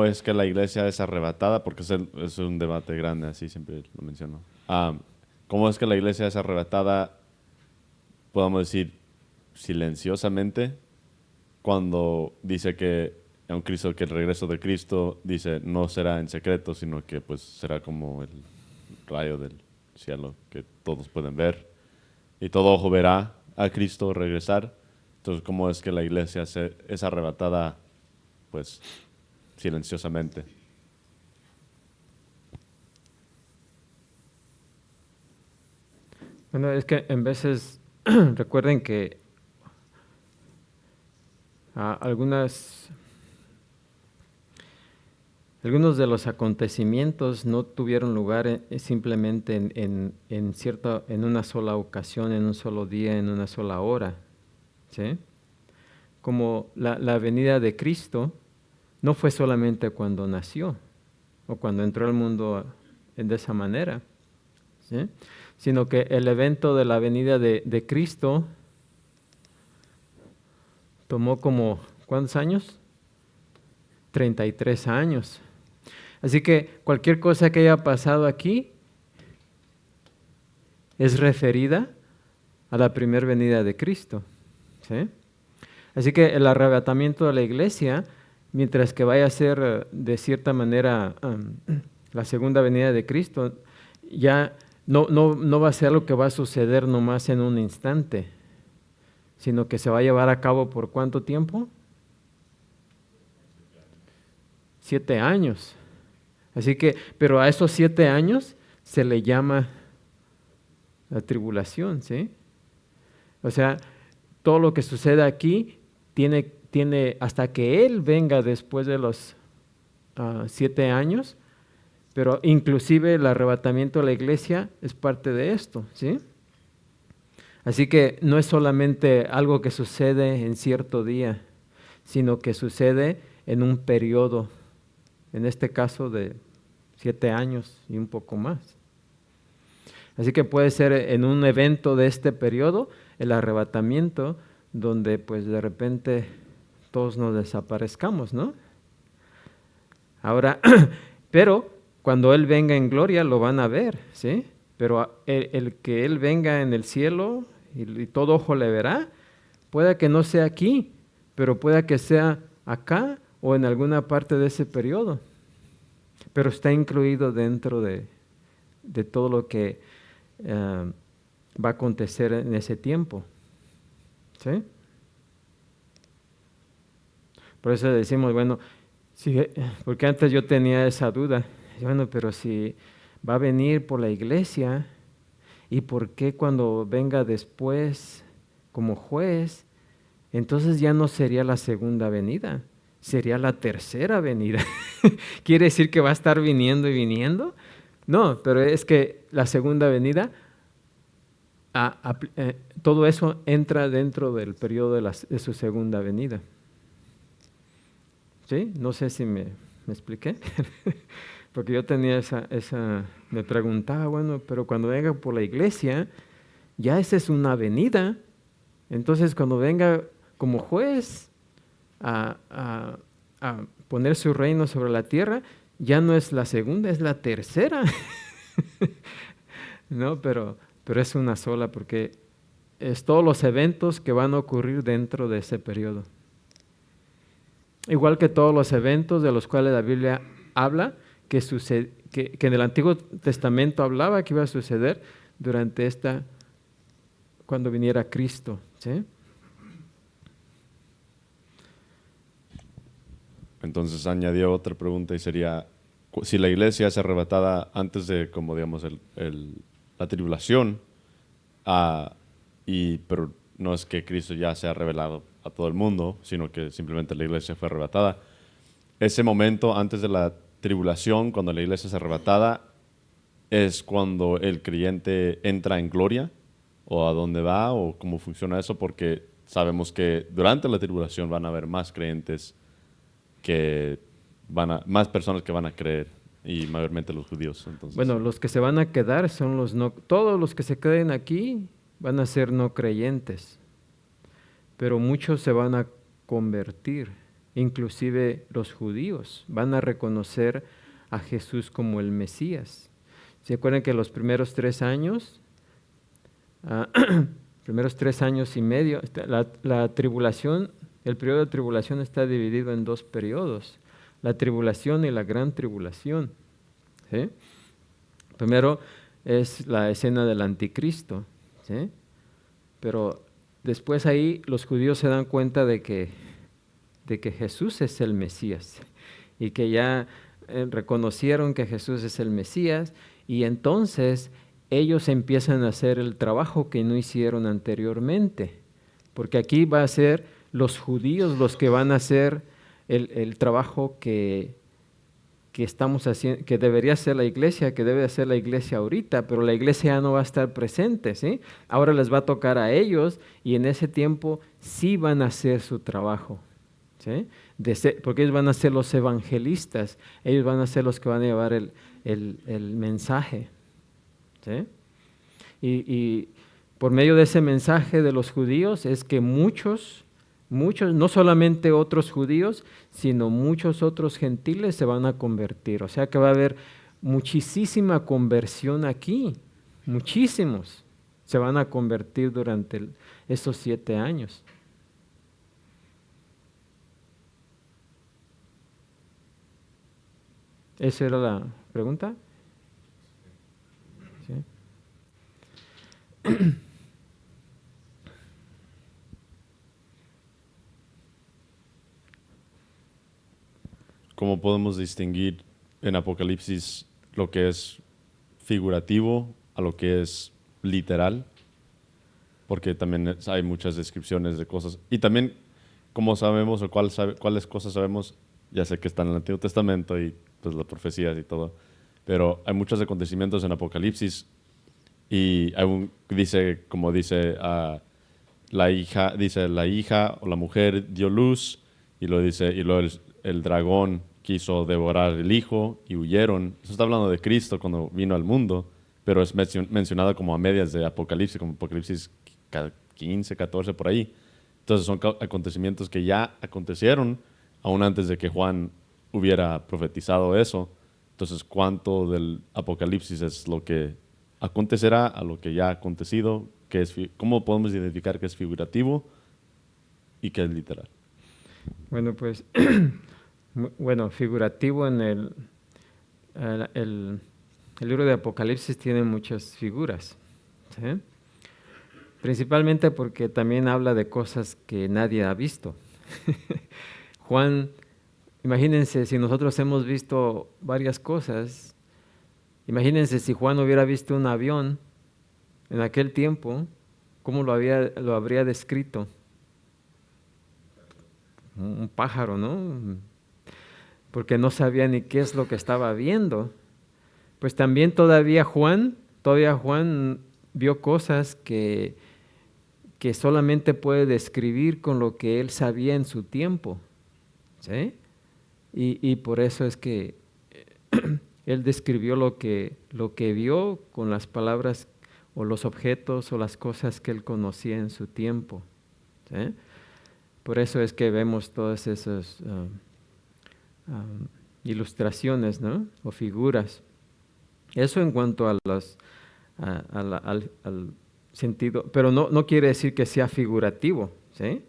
es que la iglesia es arrebatada? Porque es un debate grande, así siempre lo menciono. ¿Cómo es que la iglesia es arrebatada, podemos decir, silenciosamente, cuando dice que el regreso de Cristo, dice, no será en secreto, sino que pues será como el rayo del cielo que todos pueden ver y todo ojo verá a Cristo regresar? Entonces, ¿cómo es que la iglesia es arrebatada pues silenciosamente? Bueno, es que en veces recuerden que algunos de los acontecimientos no tuvieron lugar simplemente en una sola ocasión, en un solo día, en una sola hora, ¿sí? Como la venida de Cristo no fue solamente cuando nació o cuando entró al mundo de esa manera, ¿sí? Sino que el evento de la venida de Cristo tomó como, ¿cuántos años? 33 años. Así que cualquier cosa que haya pasado aquí es referida a la primera venida de Cristo, ¿sí? Así que el arrebatamiento de la iglesia, mientras que vaya a ser de cierta manera la segunda venida de Cristo, ya no va a ser algo que va a suceder nomás en un instante, sino que se va a llevar a cabo ¿por cuánto tiempo? 7 años. Así que, pero a esos 7 años se le llama la tribulación, ¿sí? O sea, todo lo que sucede aquí tiene hasta que Él venga después de los 7 años, pero inclusive el arrebatamiento de la iglesia es parte de esto, ¿sí? Así que no es solamente algo que sucede en cierto día, sino que sucede en un periodo, en este caso de 7 años y un poco más. Así que puede ser en un evento de este periodo, el arrebatamiento, donde pues de repente todos nos desaparezcamos, ¿no? Ahora, pero cuando Él venga en gloria lo van a ver, ¿sí? Pero el que Él venga en el cielo y todo ojo le verá, puede que no sea aquí, pero puede que sea acá o en alguna parte de ese periodo. Pero está incluido dentro de todo lo que va a acontecer en ese tiempo, ¿sí? Por eso decimos, bueno, porque antes yo tenía esa duda, bueno, pero si va a venir por la iglesia, ¿y por qué cuando venga después como juez, entonces ya no sería la segunda venida, sería la tercera venida? ¿Quiere decir que va a estar viniendo y viniendo? No, pero es que la segunda venida, todo eso entra dentro del periodo de su segunda venida. ¿Sí? No sé si me expliqué. Porque yo tenía me preguntaba, bueno, pero cuando venga por la iglesia, ya esa es una venida. Entonces, cuando venga como juez a poner su reino sobre la tierra, ya no es la segunda, es la tercera. No, pero es una sola, porque es todos los eventos que van a ocurrir dentro de ese periodo. Igual que todos los eventos de los cuales la Biblia habla, que en el Antiguo Testamento hablaba que iba a suceder durante cuando viniera Cristo, ¿sí? Entonces añadió otra pregunta y sería, si la iglesia es arrebatada antes de, como digamos, la tribulación, pero no es que Cristo ya se ha revelado a todo el mundo, sino que simplemente la iglesia fue arrebatada. Ese momento antes de la tribulación, cuando la iglesia es arrebatada, es cuando el creyente entra en gloria, o a dónde va, o cómo funciona eso, porque sabemos que durante la tribulación van a haber más creyentes más personas que van a creer, y mayormente los judíos. Entonces, Bueno, los que se van a quedar son todos los que se queden aquí van a ser no creyentes, pero muchos se van a convertir, inclusive los judíos van a reconocer a Jesús como el Mesías. ¿Se acuerdan que los primeros 3 años, primeros 3 años y medio, la tribulación, el periodo de tribulación está dividido en 2 periodos, la tribulación y la gran tribulación? ¿Sí? Primero es la escena del anticristo, ¿sí? Pero después ahí los judíos se dan cuenta de que Jesús es el Mesías y que ya reconocieron que Jesús es el Mesías, y entonces ellos empiezan a hacer el trabajo que no hicieron anteriormente, porque aquí va a ser los judíos los que van a hacer el trabajo que estamos haciendo, que debería hacer la iglesia, que debe hacer la iglesia ahorita, pero la iglesia ya no va a estar presente, ¿sí? Ahora les va a tocar a ellos, y en ese tiempo sí van a hacer su trabajo, ¿sí? Porque ellos van a ser los evangelistas, ellos van a ser los que van a llevar el mensaje, ¿sí? Y por medio de ese mensaje de los judíos es que muchos, no solamente otros judíos, sino muchos otros gentiles se van a convertir. O sea que va a haber muchísima conversión aquí, muchísimos se van a convertir durante esos 7 años. ¿Esa era la pregunta? ¿Sí? ¿cómo podemos distinguir en Apocalipsis lo que es figurativo a lo que es literal? Porque también hay muchas descripciones de cosas. Y también, ¿cómo sabemos o cuáles cosas sabemos? Ya sé que están en el Antiguo Testamento y pues las profecías y todo, pero hay muchos acontecimientos en Apocalipsis, y dice la hija o la mujer dio luz, y luego el dragón quiso devorar el hijo y huyeron. Eso está hablando de Cristo cuando vino al mundo, pero es mencionado como a medias de Apocalipsis, como Apocalipsis 15, 14, por ahí. Entonces son acontecimientos que ya acontecieron aún antes de que Juan hubiera profetizado eso. Entonces, ¿cuánto del Apocalipsis es lo que acontecerá a lo que ya ha acontecido? ¿Cómo podemos identificar qué es figurativo y qué es literal? Bueno, pues, figurativo en el libro de Apocalipsis tiene muchas figuras, ¿sí? Principalmente porque también habla de cosas que nadie ha visto. Juan, imagínense, si nosotros hemos visto varias cosas, imagínense si Juan hubiera visto un avión en aquel tiempo, ¿cómo lo habría descrito? Un pájaro, ¿no? Porque no sabía ni qué es lo que estaba viendo. Pues también todavía Juan vio cosas que solamente puede describir con lo que él sabía en su tiempo, ¿sí? Y por eso es que él describió lo que vio con las palabras o los objetos o las cosas que él conocía en su tiempo, ¿sí? Por eso es que vemos todas esas ilustraciones, ¿no? O figuras. Eso en cuanto a al sentido, pero no quiere decir que sea figurativo, ¿sí?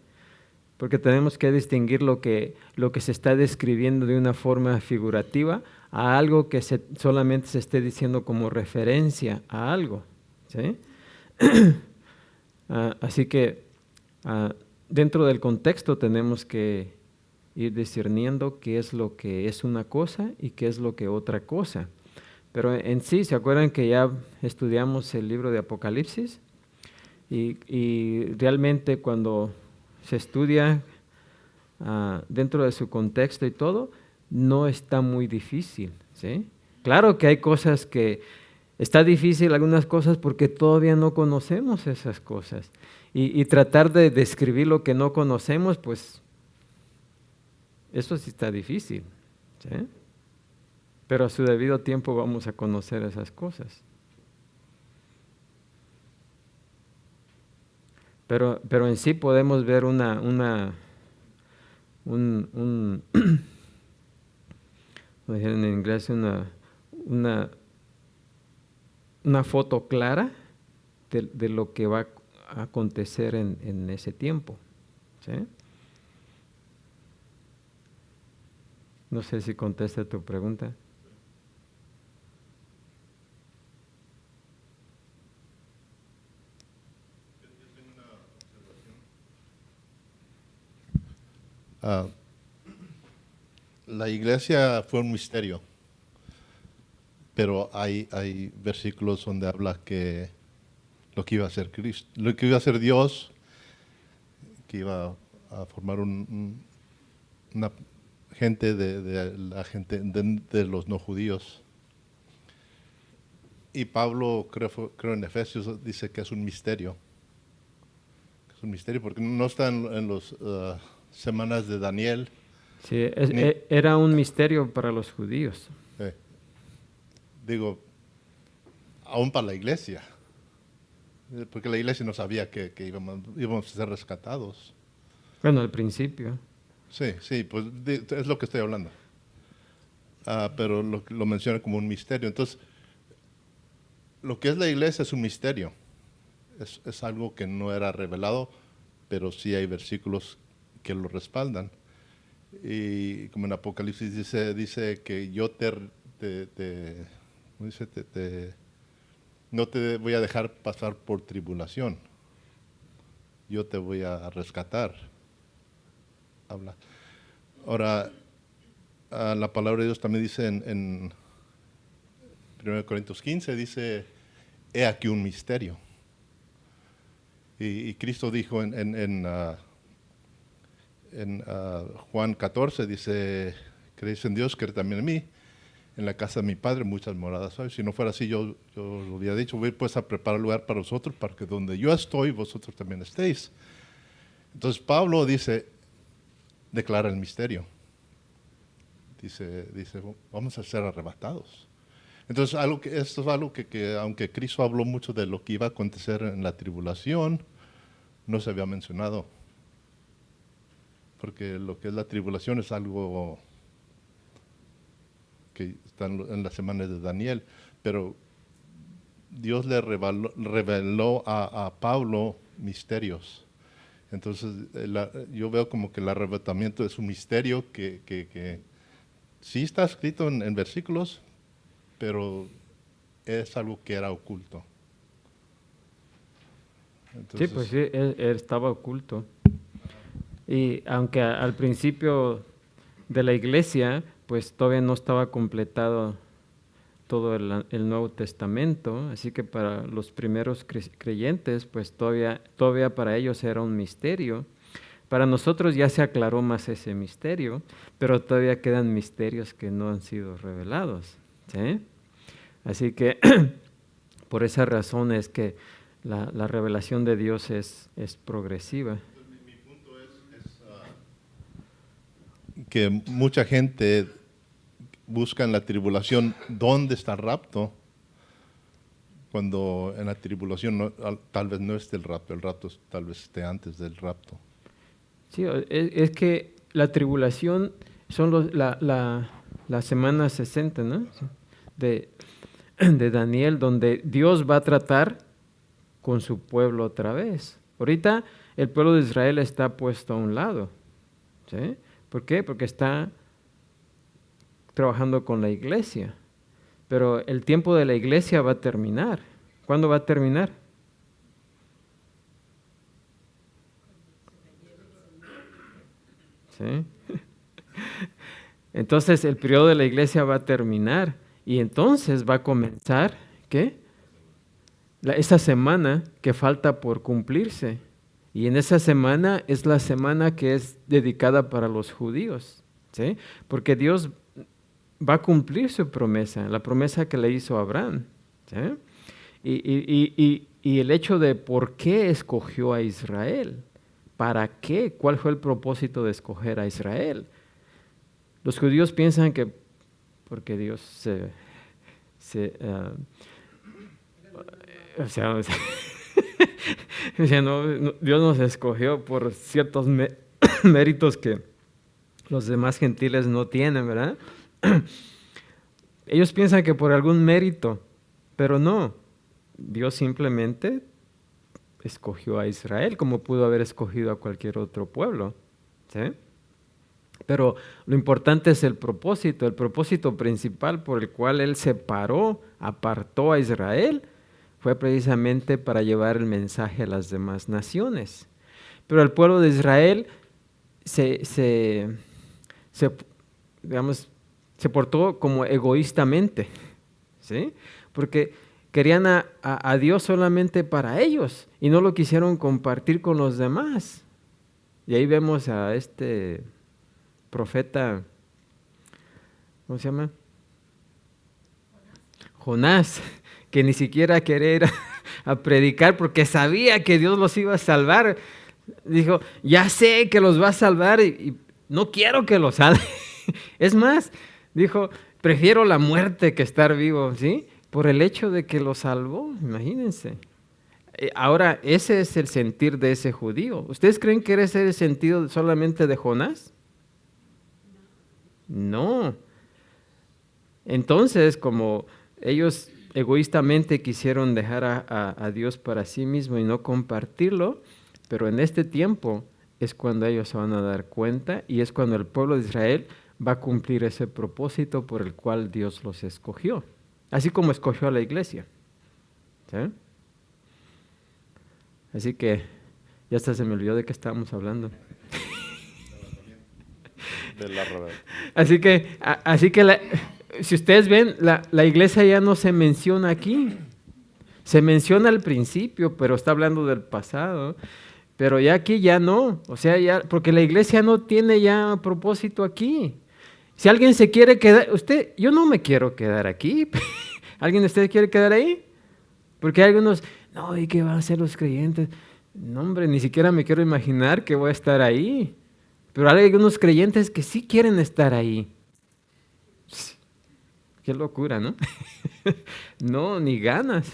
Porque tenemos que distinguir lo que se está describiendo de una forma figurativa a algo que solamente se esté diciendo como referencia a algo, ¿sí? Así que dentro del contexto tenemos que ir discerniendo qué es lo que es una cosa y qué es lo que otra cosa. Pero en sí, ¿se acuerdan que ya estudiamos el libro de Apocalipsis? Y realmente cuando se estudia dentro de su contexto y todo, no está muy difícil, ¿sí? Claro que hay cosas que Está difícil algunas cosas porque todavía no conocemos esas cosas. Y tratar de describir lo que no conocemos, pues eso sí está difícil. ¿Sí? Pero a su debido tiempo vamos a conocer esas cosas. Pero en sí podemos ver como dijeron en inglés, una foto clara de lo que va a acontecer en ese tiempo. ¿Sí? No sé si contesta tu pregunta. La iglesia fue un misterio, pero hay versículos donde habla que lo que iba a ser Cristo, lo que iba a ser Dios, que iba a formar una gente de la gente de los no judíos. Y Pablo, creo en Efesios, dice que es un misterio. Es un misterio porque no está en las semanas de Daniel. Sí, era un misterio para los judíos. Digo, aún para la iglesia. Porque la iglesia no sabía que íbamos a ser rescatados. Bueno, al principio. Sí, pues es lo que estoy hablando. Pero lo menciona como un misterio. Entonces, lo que es la iglesia es un misterio. Es algo que no era revelado, pero sí hay versículos que lo respaldan. Y como en Apocalipsis dice que yo no te voy a dejar pasar por tribulación. Yo te voy a rescatar. Habla. Ahora, la palabra de Dios también dice en 1 Corintios 15, dice, he aquí un misterio. Y Cristo dijo en Juan 14, dice, creéis en Dios, creed también en mí. En la casa de mi Padre muchas moradas hay. Si no fuera así, yo lo había dicho, voy pues a preparar lugar para vosotros, para que donde yo estoy, vosotros también estéis. Entonces Pablo declara el misterio. Dice, vamos a ser arrebatados. Entonces, esto es algo que aunque Cristo habló mucho de lo que iba a acontecer en la tribulación, no se había mencionado. Porque lo que es la tribulación es algo que está en las semanas de Daniel. Pero Dios le reveló a Pablo misterios. Entonces, yo veo como que el arrebatamiento es un misterio que sí está escrito en versículos, pero es algo que era oculto. Entonces, Sí, pues sí, él estaba oculto. Y aunque al principio de la iglesia, pues todavía no estaba completado todo el Nuevo Testamento, así que para los primeros creyentes, pues todavía para ellos era un misterio. Para nosotros ya se aclaró más ese misterio, pero todavía quedan misterios que no han sido revelados. ¿Sí? Así que por esa razón es que la revelación de Dios es progresiva. mi punto es que mucha gente busca en la tribulación dónde está el rapto, cuando en la tribulación tal vez no esté el rapto tal vez esté antes del rapto. Sí, es que la tribulación son la semana 60, ¿no? De Daniel, donde Dios va a tratar con su pueblo otra vez. Ahorita el pueblo de Israel está puesto a un lado. ¿Sí? ¿Por qué? Porque está trabajando con la iglesia. Pero el tiempo de la iglesia va a terminar. ¿Cuándo va a terminar? ¿Sí? Entonces el periodo de la iglesia va a terminar y entonces va a comenzar, ¿qué? Esa semana que falta por cumplirse. Y en esa semana es la semana que es dedicada para los judíos, ¿sí? Porque Dios va a cumplir su promesa, la promesa que le hizo a Abraham, ¿sí? Y el hecho de por qué escogió a Israel, para qué, cuál fue el propósito de escoger a Israel. Los judíos piensan que porque Dios o sea, o sea, Dios nos escogió por ciertos méritos que los demás gentiles no tienen, ¿verdad? Ellos piensan que por algún mérito, pero no. Dios simplemente escogió a Israel como pudo haber escogido a cualquier otro pueblo, ¿sí? Pero lo importante es el propósito principal por el cual Él apartó a Israel, fue precisamente para llevar el mensaje a las demás naciones. Pero el pueblo de Israel digamos, se portó como egoístamente, ¿sí? Porque querían a Dios solamente para ellos y no lo quisieron compartir con los demás. Y ahí vemos a este profeta, ¿cómo se llama? Jonás, que ni siquiera quería ir a predicar porque sabía que Dios los iba a salvar. Dijo, ya sé que los va a salvar y no quiero que los salve. Es más, dijo, prefiero la muerte que estar vivo, ¿sí? Por el hecho de que los salvó, imagínense. Ahora, ese es el sentir de ese judío. ¿Ustedes creen que ese es el sentido solamente de Jonás? No. Entonces, como ellos egoístamente quisieron dejar a Dios para sí mismo y no compartirlo, pero en este tiempo es cuando ellos se van a dar cuenta y es cuando el pueblo de Israel va a cumplir ese propósito por el cual Dios los escogió, así como escogió a la iglesia, ¿sí? Así que ya hasta se me olvidó de qué estábamos hablando. Así que si ustedes ven, la iglesia ya no se menciona aquí. Se menciona al principio, pero está hablando del pasado. Pero ya aquí ya no. O sea, ya, porque la iglesia no tiene ya propósito aquí. Si alguien se quiere quedar, yo no me quiero quedar aquí. ¿Alguien de ustedes quiere quedar ahí? Porque hay algunos, no, ¿y qué van a hacer los creyentes? No, hombre, ni siquiera me quiero imaginar que voy a estar ahí. Pero hay algunos creyentes que sí quieren estar ahí. Qué locura, ¿no? No, ni ganas.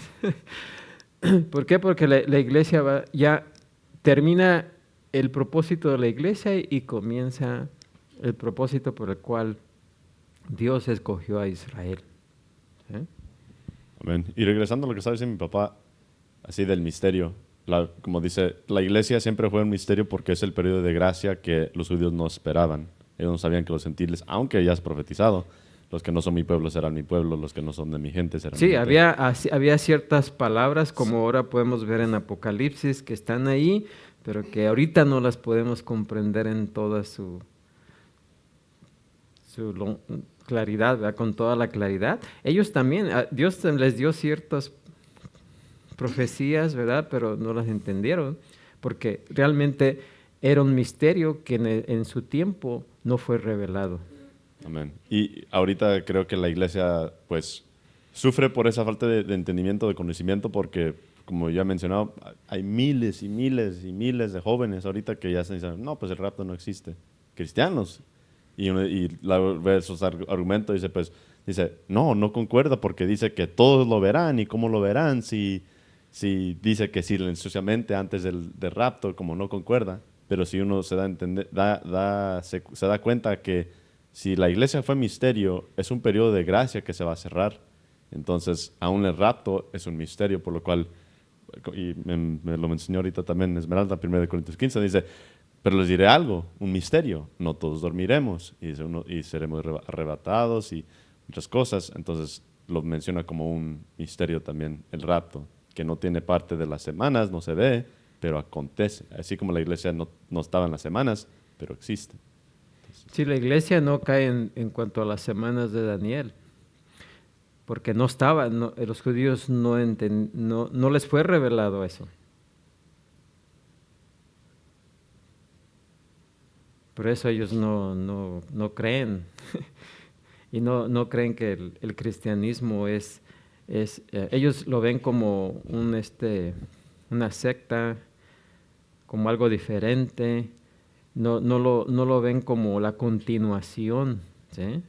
¿Por qué? Porque la iglesia ya termina el propósito de la iglesia y comienza el propósito por el cual Dios escogió a Israel. ¿Sí? Amén. Y regresando a lo que estaba diciendo mi papá, así del misterio, como dice, la iglesia siempre fue un misterio porque es el periodo de gracia que los judíos no esperaban. Ellos no sabían que los gentiles, aunque ya es profetizado, los que no son mi pueblo serán mi pueblo, los que no son de mi gente serán mi gente. Sí, había ciertas palabras como ahora podemos ver en Apocalipsis que están ahí, pero que ahorita no las podemos comprender en toda su claridad, ¿verdad? Con toda la claridad. Ellos también, Dios les dio ciertas profecías, ¿verdad? Pero no las entendieron, porque realmente era un misterio que en su tiempo no fue revelado. Amén. Y ahorita creo que la iglesia, pues, sufre por esa falta de entendimiento, de conocimiento, porque, como ya he mencionado, hay miles y miles y miles de jóvenes ahorita que ya se dicen, no, pues el rapto no existe. Cristianos. Y ve esos argumentos y dice, no concuerda porque dice que todos lo verán. ¿Y cómo lo verán si dice que silenciosamente antes del rapto, como no concuerda? Pero si uno se da cuenta que si la iglesia fue misterio, es un periodo de gracia que se va a cerrar. Entonces, aún el rapto es un misterio, por lo cual, y me lo mencionó ahorita también Esmeralda, 1 Corintios 15, dice, pero les diré algo, un misterio, no todos dormiremos y seremos arrebatados y muchas cosas. Entonces, lo menciona como un misterio también, el rapto, que no tiene parte de las semanas, no se ve, pero acontece. Así como la iglesia no estaba en las semanas, pero existe. Sí, la iglesia no cae en cuanto a las semanas de Daniel, porque no estaba, los judíos no les fue revelado eso. Por eso ellos no creen y no creen que el cristianismo es ellos lo ven como una secta, como algo diferente, no lo ven como la continuación, ¿sí?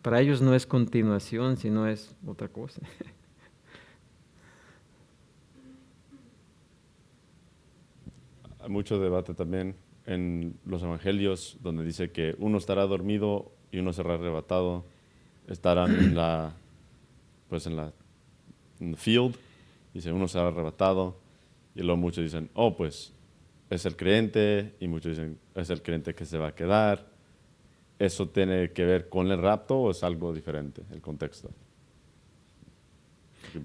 Para ellos no es continuación, sino es otra cosa. Hay mucho debate también en los evangelios donde dice que uno estará dormido y uno será arrebatado, estarán en the field, dice uno será arrebatado, y luego muchos dicen, oh, pues es el creyente, y muchos dicen, es el creyente que se va a quedar. ¿Eso tiene que ver con el rapto o es algo diferente, el contexto?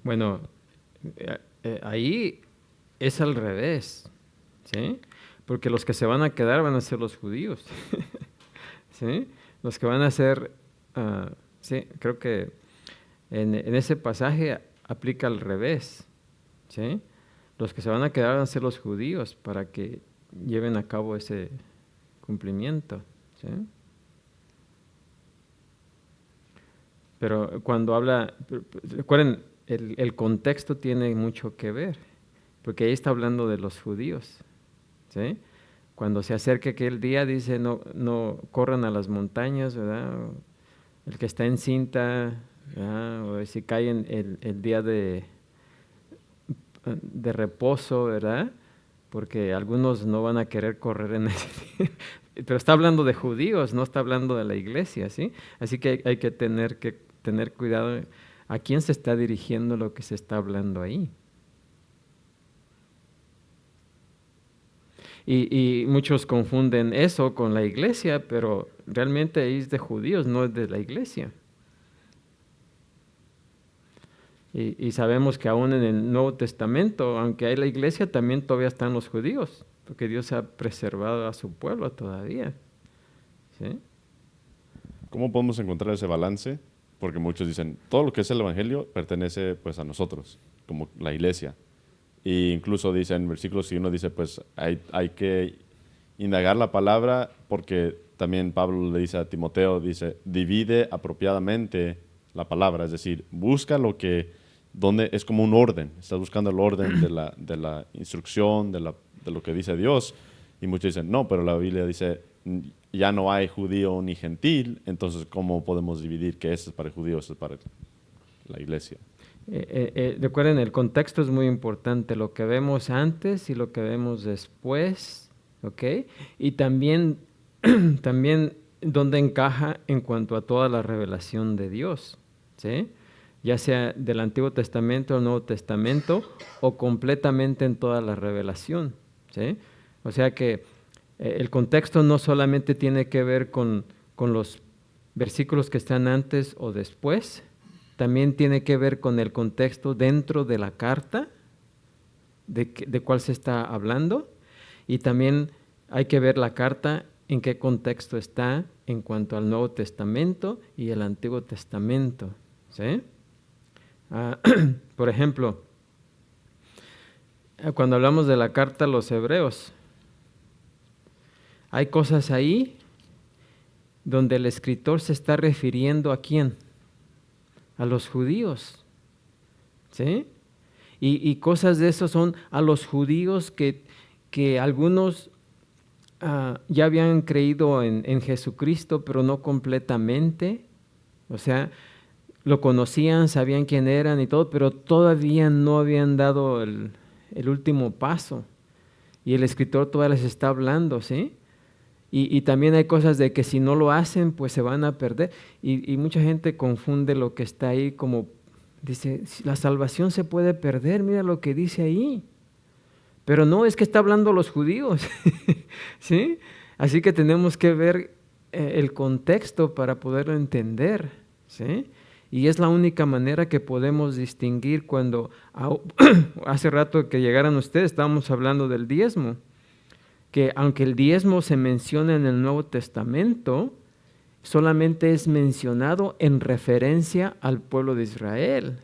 Bueno, ahí es al revés, ¿sí? Porque los que se van a quedar van a ser los judíos, ¿sí? Los que van a ser, sí, creo que en ese pasaje aplica al revés, ¿sí? Los que se van a quedar van a ser los judíos para que lleven a cabo ese cumplimiento, ¿sí? Pero cuando habla, recuerden, el contexto tiene mucho que ver, porque ahí está hablando de los judíos, ¿sí? Cuando se acerca aquel día, dice, no corran a las montañas, ¿verdad? El que está encinta, ¿verdad? O si cae en el día de reposo, ¿verdad? Porque algunos no van a querer correr en ese día. Pero está hablando de judíos, no está hablando de la iglesia, ¿sí? Así que hay que tener cuidado a quién se está dirigiendo lo que se está hablando ahí. Y muchos confunden eso con la iglesia, pero realmente ahí es de judíos, no es de la iglesia. Y sabemos que aún en el Nuevo Testamento, aunque hay la iglesia, también todavía están los judíos, porque Dios ha preservado a su pueblo todavía, ¿sí? ¿Cómo podemos encontrar ese balance? Porque muchos dicen, todo lo que es el evangelio pertenece pues a nosotros, como la iglesia. E incluso dice en versículos si uno dice, pues hay que indagar la palabra, porque también Pablo le dice a Timoteo, dice, divide apropiadamente la palabra, es decir, busca donde es como un orden, estás buscando el orden de la instrucción, de lo que dice Dios, y muchos dicen, no, pero la Biblia dice, ya no hay judío ni gentil, entonces ¿cómo podemos dividir que eso es para el judío, eso es para la iglesia? Recuerden, el contexto es muy importante, lo que vemos antes y lo que vemos después, ¿ok? Y también dónde encaja en cuanto a toda la revelación de Dios, ¿sí? Ya sea del Antiguo Testamento al Nuevo Testamento o completamente en toda la revelación, ¿sí? O sea que el contexto no solamente tiene que ver con los versículos que están antes o después, también tiene que ver con el contexto dentro de la carta, de cuál se está hablando, y también hay que ver la carta en qué contexto está en cuanto al Nuevo Testamento y el Antiguo Testamento, ¿sí? Por ejemplo, cuando hablamos de la carta a los hebreos, hay cosas ahí donde el escritor se está refiriendo ¿a quién? A los judíos, ¿sí? Y cosas de eso son a los judíos que algunos ya habían creído en Jesucristo, pero no completamente. O sea, lo conocían, sabían quién eran y todo, pero todavía no habían dado el último paso. Y el escritor todavía les está hablando, ¿sí? Y también hay cosas de que si no lo hacen, pues se van a perder. Y mucha gente confunde lo que está ahí como, dice, la salvación se puede perder, mira lo que dice ahí. Pero no, es que está hablando los judíos, ¿sí? Así que tenemos que ver el contexto para poderlo entender, ¿sí? Y es la única manera que podemos distinguir cuando, hace rato que llegaron ustedes, estábamos hablando del diezmo, que aunque el diezmo se menciona en el Nuevo Testamento, solamente es mencionado en referencia al pueblo de Israel,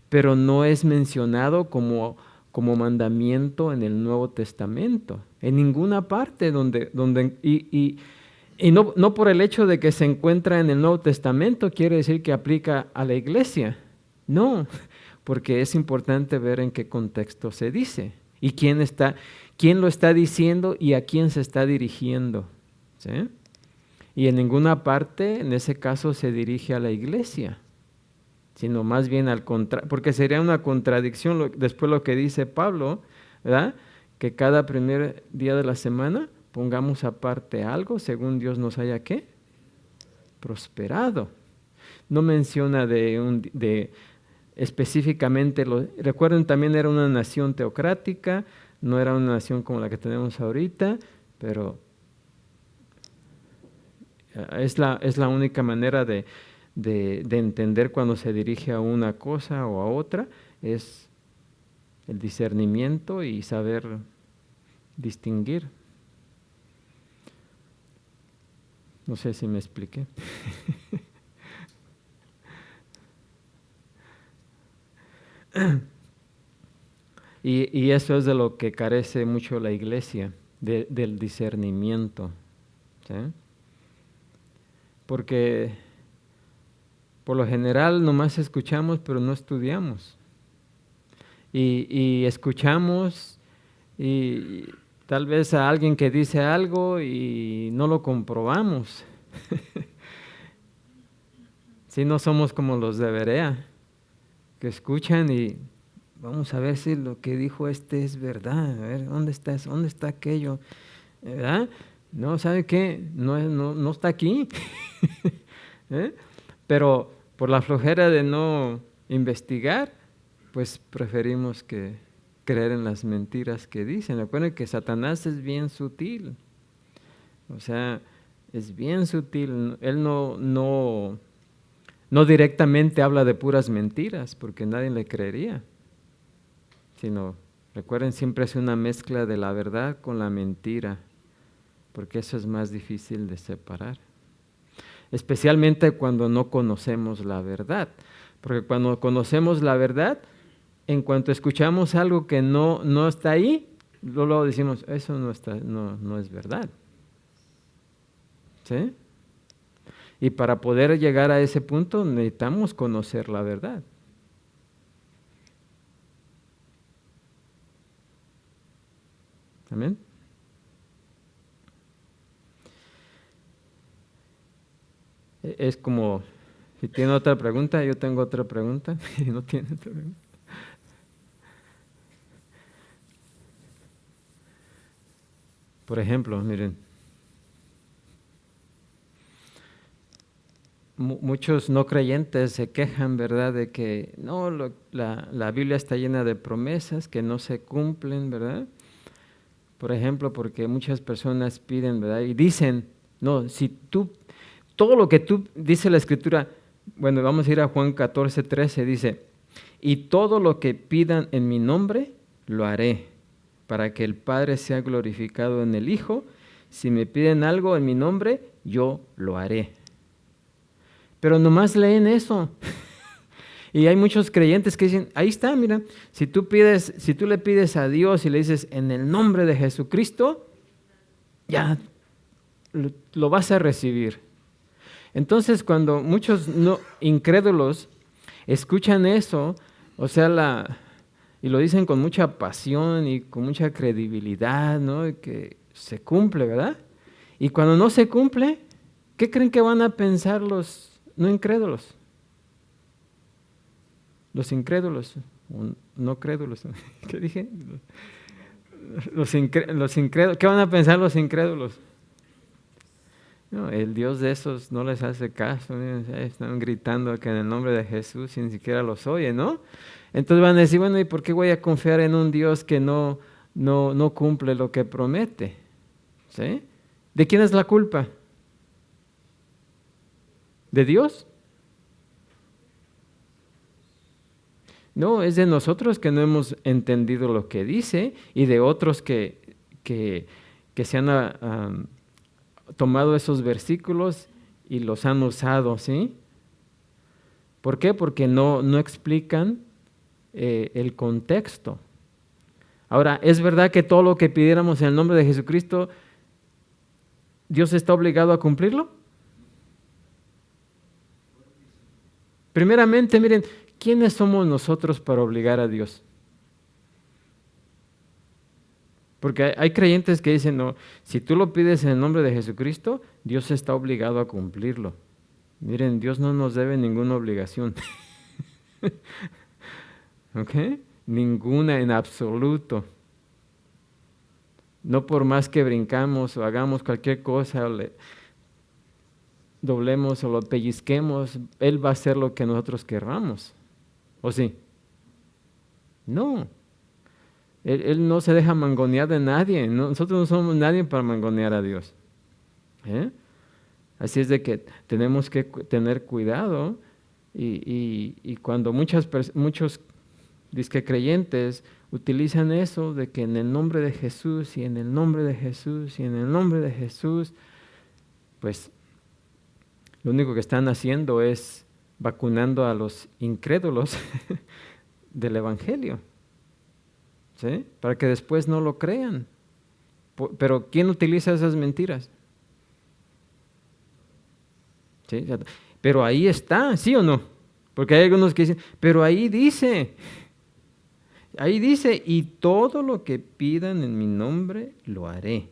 pero no es mencionado como mandamiento en el Nuevo Testamento, en ninguna parte y no por el hecho de que se encuentra en el Nuevo Testamento quiere decir que aplica a la iglesia, No, porque es importante ver en qué contexto se dice y quién lo está diciendo y a quién se está dirigiendo. ¿Sí? Y en ninguna parte, en ese caso, se dirige a la iglesia, sino más bien al contrario, porque sería una contradicción después lo que dice Pablo, ¿verdad? Que cada primer día de la semana pongamos aparte algo según Dios nos haya, ¿qué? Prosperado. No menciona específicamente, recuerden, también era una nación teocrática, no era una nación como la que tenemos ahorita, pero es la única manera de entender cuando se dirige a una cosa o a otra, es el discernimiento y saber distinguir. No sé si me expliqué. Y eso es de lo que carece mucho la iglesia, del discernimiento. ¿Sí? Porque por lo general nomás escuchamos, pero no estudiamos. Y escuchamos y tal vez a alguien que dice algo y no lo comprobamos. Si no somos como los de Berea, que escuchan y vamos a ver si lo que dijo es verdad. A ver, ¿dónde está aquello? ¿Verdad? No, ¿sabe qué? No está aquí. ¿Eh? Pero por la flojera de no investigar, pues preferimos creer en las mentiras que dicen. Recuerden que Satanás es bien sutil. O sea, es bien sutil. Él no directamente habla de puras mentiras, porque nadie le creería. Sino, recuerden, siempre es una mezcla de la verdad con la mentira, porque eso es más difícil de separar. Especialmente cuando no conocemos la verdad. Porque cuando conocemos la verdad, en cuanto escuchamos algo que no está ahí, luego decimos, eso no es verdad. ¿Sí? Y para poder llegar a ese punto necesitamos conocer la verdad. Amén. Es como, si tiene otra pregunta, yo tengo otra pregunta, y no tiene otra pregunta. Por ejemplo, miren, muchos no creyentes se quejan, ¿verdad?, de que no, la Biblia está llena de promesas que no se cumplen, ¿verdad? Por ejemplo, porque muchas personas piden, ¿verdad?, y dicen, no, todo lo que dice la Escritura, bueno, vamos a ir a Juan 14:13, dice, y todo lo que pidan en mi nombre, lo haré, para que el Padre sea glorificado en el Hijo. Si me piden algo en mi nombre, yo lo haré. Pero nomás leen eso. Y hay muchos creyentes que dicen, ahí está, mira, si tú le pides a Dios y le dices, en el nombre de Jesucristo, ya lo vas a recibir. Entonces, cuando muchos incrédulos escuchan eso, o sea, y lo dicen con mucha pasión y con mucha credibilidad, ¿no?, que se cumple, ¿verdad? Y cuando no se cumple, ¿qué creen que van a pensar los no incrédulos? Los incrédulos, no crédulos, ¿qué dije? Los incrédulos, ¿qué van a pensar los incrédulos? No, el Dios de esos no les hace caso, están gritando que en el nombre de Jesús y ni siquiera los oye, ¿no? Entonces van a decir, bueno, ¿y por qué voy a confiar en un Dios que no cumple lo que promete? ¿Sí? ¿De quién es la culpa? ¿De Dios? No, es de nosotros que no hemos entendido lo que dice y de otros que se han tomado esos versículos y los han usado, ¿sí? ¿Por qué? Porque no explican el contexto. Ahora, ¿es verdad que todo lo que pidiéramos en el nombre de Jesucristo, Dios está obligado a cumplirlo? Primeramente, miren, ¿quiénes somos nosotros para obligar a Dios? Porque hay creyentes que dicen, no, si tú lo pides en el nombre de Jesucristo, Dios está obligado a cumplirlo. Miren, Dios no nos debe ninguna obligación. ¿Ok? Ninguna en absoluto. No por más que brincamos o hagamos cualquier cosa, o le doblemos o lo pellizquemos, Él va a hacer lo que nosotros querramos. ¿O sí? No. Él no se deja mangonear de nadie. Nosotros no somos nadie para mangonear a Dios. Así es de que tenemos que tener cuidado y cuando muchos disque creyentes utilizan eso de que en el nombre de Jesús y en el nombre de Jesús y en el nombre de Jesús, pues lo único que están haciendo es vacunando a los incrédulos del Evangelio, ¿sí? Para que después no lo crean. Pero ¿quién utiliza esas mentiras? ¿Sí? Pero ahí está, ¿sí o no? Porque hay algunos que dicen, pero ahí dice, y todo lo que pidan en mi nombre lo haré.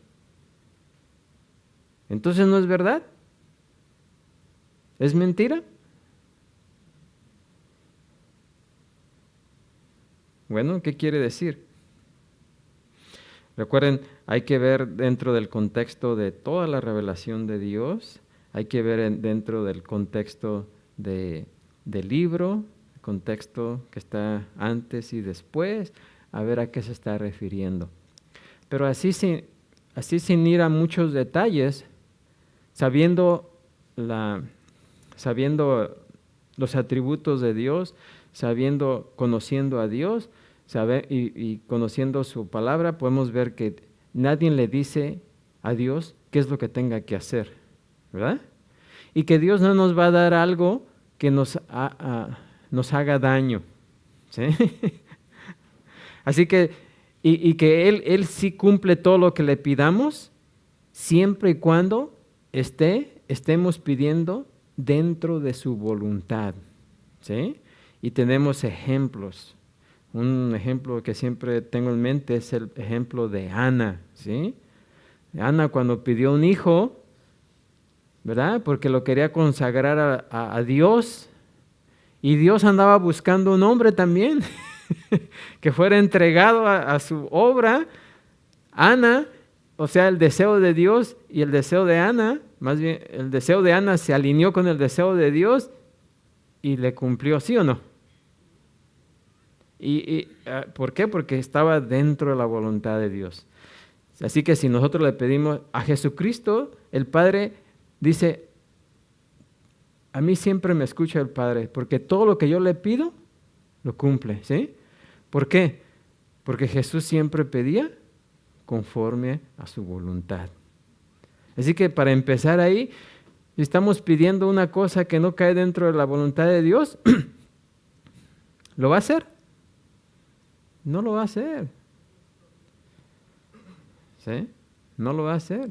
Entonces, ¿no es verdad? ¿Es mentira? Bueno, ¿qué quiere decir? Recuerden, hay que ver dentro del contexto de toda la revelación de Dios, hay que ver dentro del contexto del libro, el contexto que está antes y después, a ver a qué se está refiriendo. Pero así sin ir a muchos detalles, sabiendo los atributos de Dios, conociendo a Dios, y conociendo su palabra, podemos ver que nadie le dice a Dios qué es lo que tenga que hacer, ¿verdad? Y que Dios no nos va a dar algo que nos haga daño, ¿sí? Así que, y que Él sí cumple todo lo que le pidamos, siempre y cuando estemos pidiendo dentro de su voluntad, ¿sí? Y tenemos ejemplos. Un ejemplo que siempre tengo en mente es el ejemplo de Ana, ¿sí? Ana cuando pidió un hijo, ¿verdad? Porque lo quería consagrar a Dios, y Dios andaba buscando un hombre también que fuera entregado a su obra. Ana, o sea, el deseo de Dios y el deseo de Ana, más bien el deseo de Ana se alineó con el deseo de Dios y le cumplió, ¿sí o no? ¿Por qué? Porque estaba dentro de la voluntad de Dios. Así que si nosotros le pedimos a Jesucristo, el Padre dice, a mí siempre me escucha el Padre, porque todo lo que yo le pido, lo cumple, ¿sí? ¿Por qué? Porque Jesús siempre pedía conforme a su voluntad. Así que para empezar ahí, si estamos pidiendo una cosa que no cae dentro de la voluntad de Dios, ¿lo va a hacer? No lo va a hacer. ¿Sí? No lo va a hacer.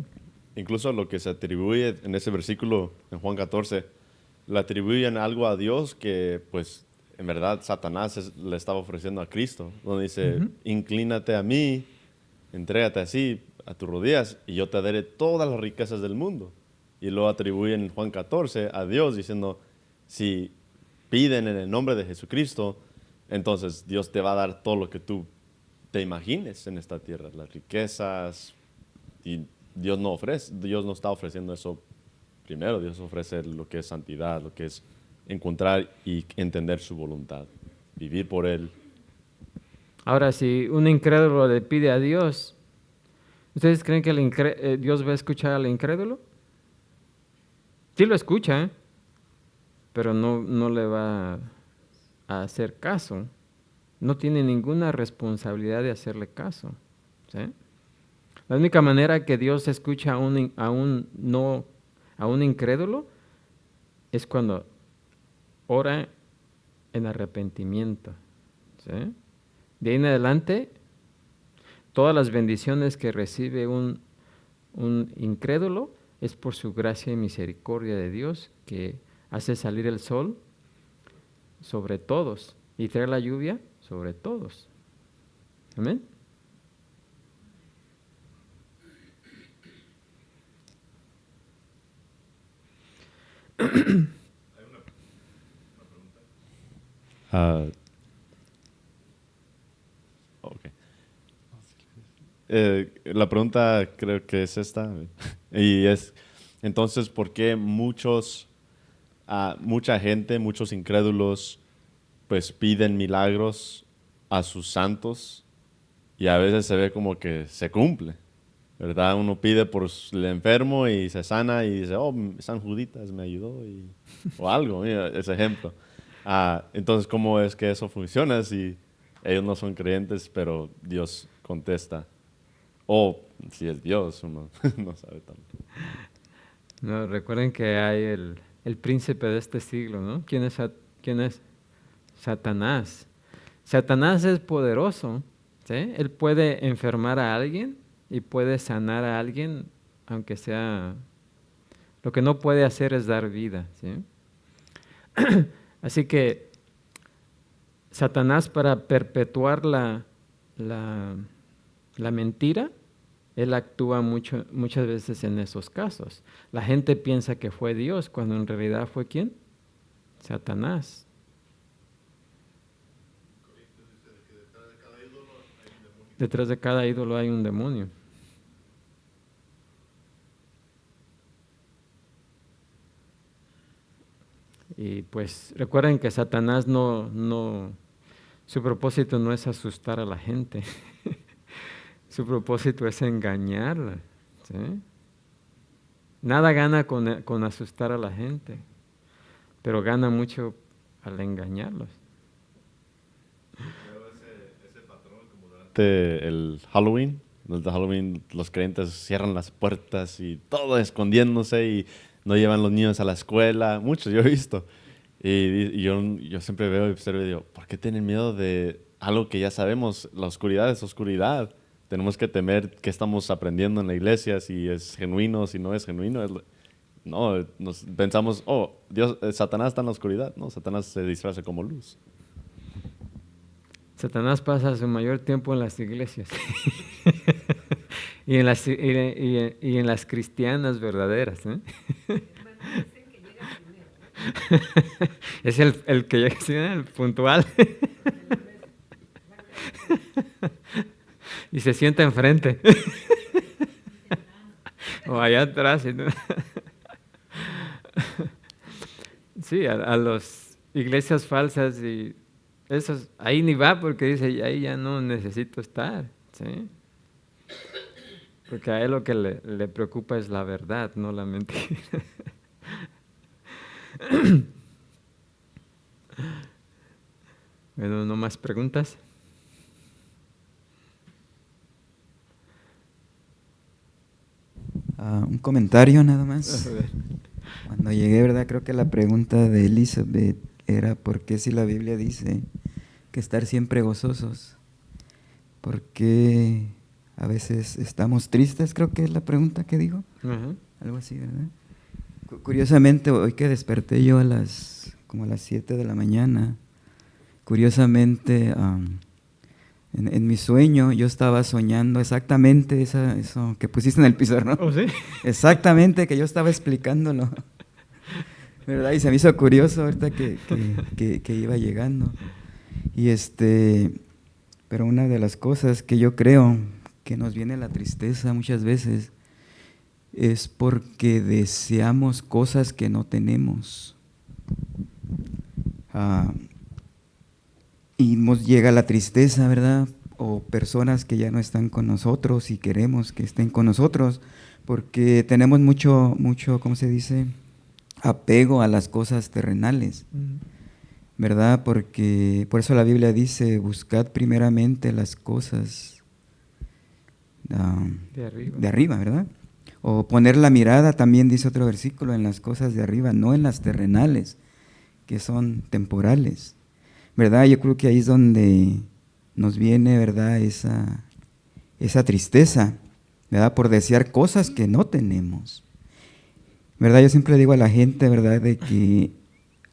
Incluso lo que se atribuye en ese versículo, en Juan 14, le atribuyen algo a Dios que, pues, en verdad Satanás le estaba ofreciendo a Cristo, donde dice, inclínate a mí, entrégate así, a tus rodillas, y yo te daré todas las riquezas del mundo. Y lo atribuyen en Juan 14 a Dios, diciendo, si piden en el nombre de Jesucristo, entonces Dios te va a dar todo lo que tú te imagines en esta tierra, las riquezas, y Dios no está ofreciendo eso primero. Dios ofrece lo que es santidad, lo que es encontrar y entender su voluntad, vivir por Él. Ahora, si un incrédulo le pide a Dios, ¿ustedes creen que Dios va a escuchar al incrédulo? Sí lo escucha, pero no le va a hacer caso. No tiene ninguna responsabilidad de hacerle caso, ¿sí? La única manera que Dios escucha a un incrédulo es cuando ora en arrepentimiento, ¿sí? De ahí en adelante, todas las bendiciones que recibe un incrédulo es por su gracia y misericordia de Dios, que hace salir el sol sobre todos y traer la lluvia sobre todos. Amén. Ok. La pregunta creo que es esta. Y es, entonces, ¿por qué mucha gente, muchos incrédulos, pues piden milagros a sus santos y a veces se ve como que se cumple? ¿Verdad? Uno pide por el enfermo y se sana y dice, oh, San Juditas me ayudó o algo, mira, ese ejemplo. Entonces, ¿cómo es que eso funciona si ellos no son creyentes, pero Dios contesta? O si es Dios, uno no sabe tanto. No, recuerden que hay el príncipe de este siglo, ¿no? ¿Quién es Satanás? Satanás es poderoso, ¿sí? Él puede enfermar a alguien y puede sanar a alguien, aunque sea... Lo que no puede hacer es dar vida, ¿sí? Así que Satanás, para perpetuar la mentira, él actúa muchas veces en esos casos. La gente piensa que fue Dios, cuando en realidad fue ¿quién? Satanás. Detrás de cada ídolo hay un demonio. Y pues recuerden que Satanás su propósito no es asustar a la gente. Su propósito es engañarla, ¿sí? Nada gana con asustar a la gente, pero gana mucho al engañarlos. Ese patrón, como durante el Halloween, los creyentes cierran las puertas y todo escondiéndose y no llevan los niños a la escuela, muchos yo he visto. Y yo siempre veo y observo y digo, ¿por qué tienen miedo de algo que ya sabemos? La oscuridad es oscuridad. Tenemos que temer qué estamos aprendiendo en la iglesia, si es genuino, si no es genuino. No, nos pensamos, oh, Satanás está en la oscuridad. No, Satanás se disfraza como luz. Satanás pasa su mayor tiempo en las iglesias y en las cristianas verdaderas, ¿eh? Es el que llega, ¿sí? El puntual. Y se sienta enfrente. O allá atrás. ¿No? Sí, a las iglesias falsas y esos, ahí ni va porque dice, ahí ya no necesito estar, ¿sí? Porque a él lo que le preocupa es la verdad, no la mentira. Bueno, ¿no más preguntas? Un comentario nada más. Cuando llegué, ¿verdad? Creo que la pregunta de Elizabeth era ¿por qué si la Biblia dice que estar siempre gozosos? ¿Por qué a veces estamos tristes? Creo que es la pregunta que dijo. Algo así, ¿verdad? Curiosamente, hoy que desperté yo como a las 7 de la mañana, curiosamente, en mi sueño yo estaba soñando exactamente eso que pusiste en el pizarrón. ¿Oh, sí? Exactamente, que yo estaba explicándolo. ¿Verdad? Y se me hizo curioso ahorita que iba llegando. Y pero una de las cosas que yo creo que nos viene la tristeza muchas veces es porque deseamos cosas que no tenemos. Y nos llega la tristeza, ¿verdad? O personas que ya no están con nosotros y queremos que estén con nosotros porque tenemos mucho, ¿cómo se dice? Apego a las cosas terrenales, ¿verdad? Porque por eso la Biblia dice, buscad primeramente las cosas de arriba, ¿verdad? O poner la mirada, también dice otro versículo, en las cosas de arriba, no en las terrenales, que son temporales, ¿verdad? Yo creo que ahí es donde nos viene, ¿verdad? Esa tristeza, ¿verdad? Por desear cosas que no tenemos, ¿verdad? Yo siempre digo a la gente, ¿verdad? De que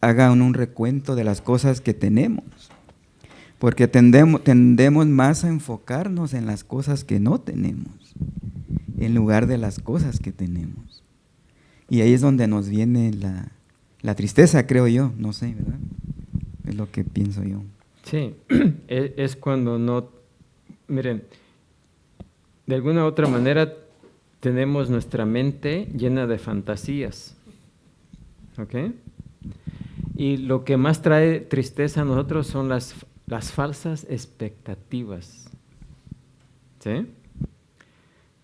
hagan un recuento de las cosas que tenemos. Porque tendemos más a enfocarnos en las cosas que no tenemos, en lugar de las cosas que tenemos. Y ahí es donde nos viene la tristeza, creo yo, no sé, ¿verdad? Es lo que pienso yo. Sí, es cuando no, miren, de alguna u otra manera tenemos nuestra mente llena de fantasías, ¿ok? Y lo que más trae tristeza a nosotros son las falsas expectativas, ¿sí?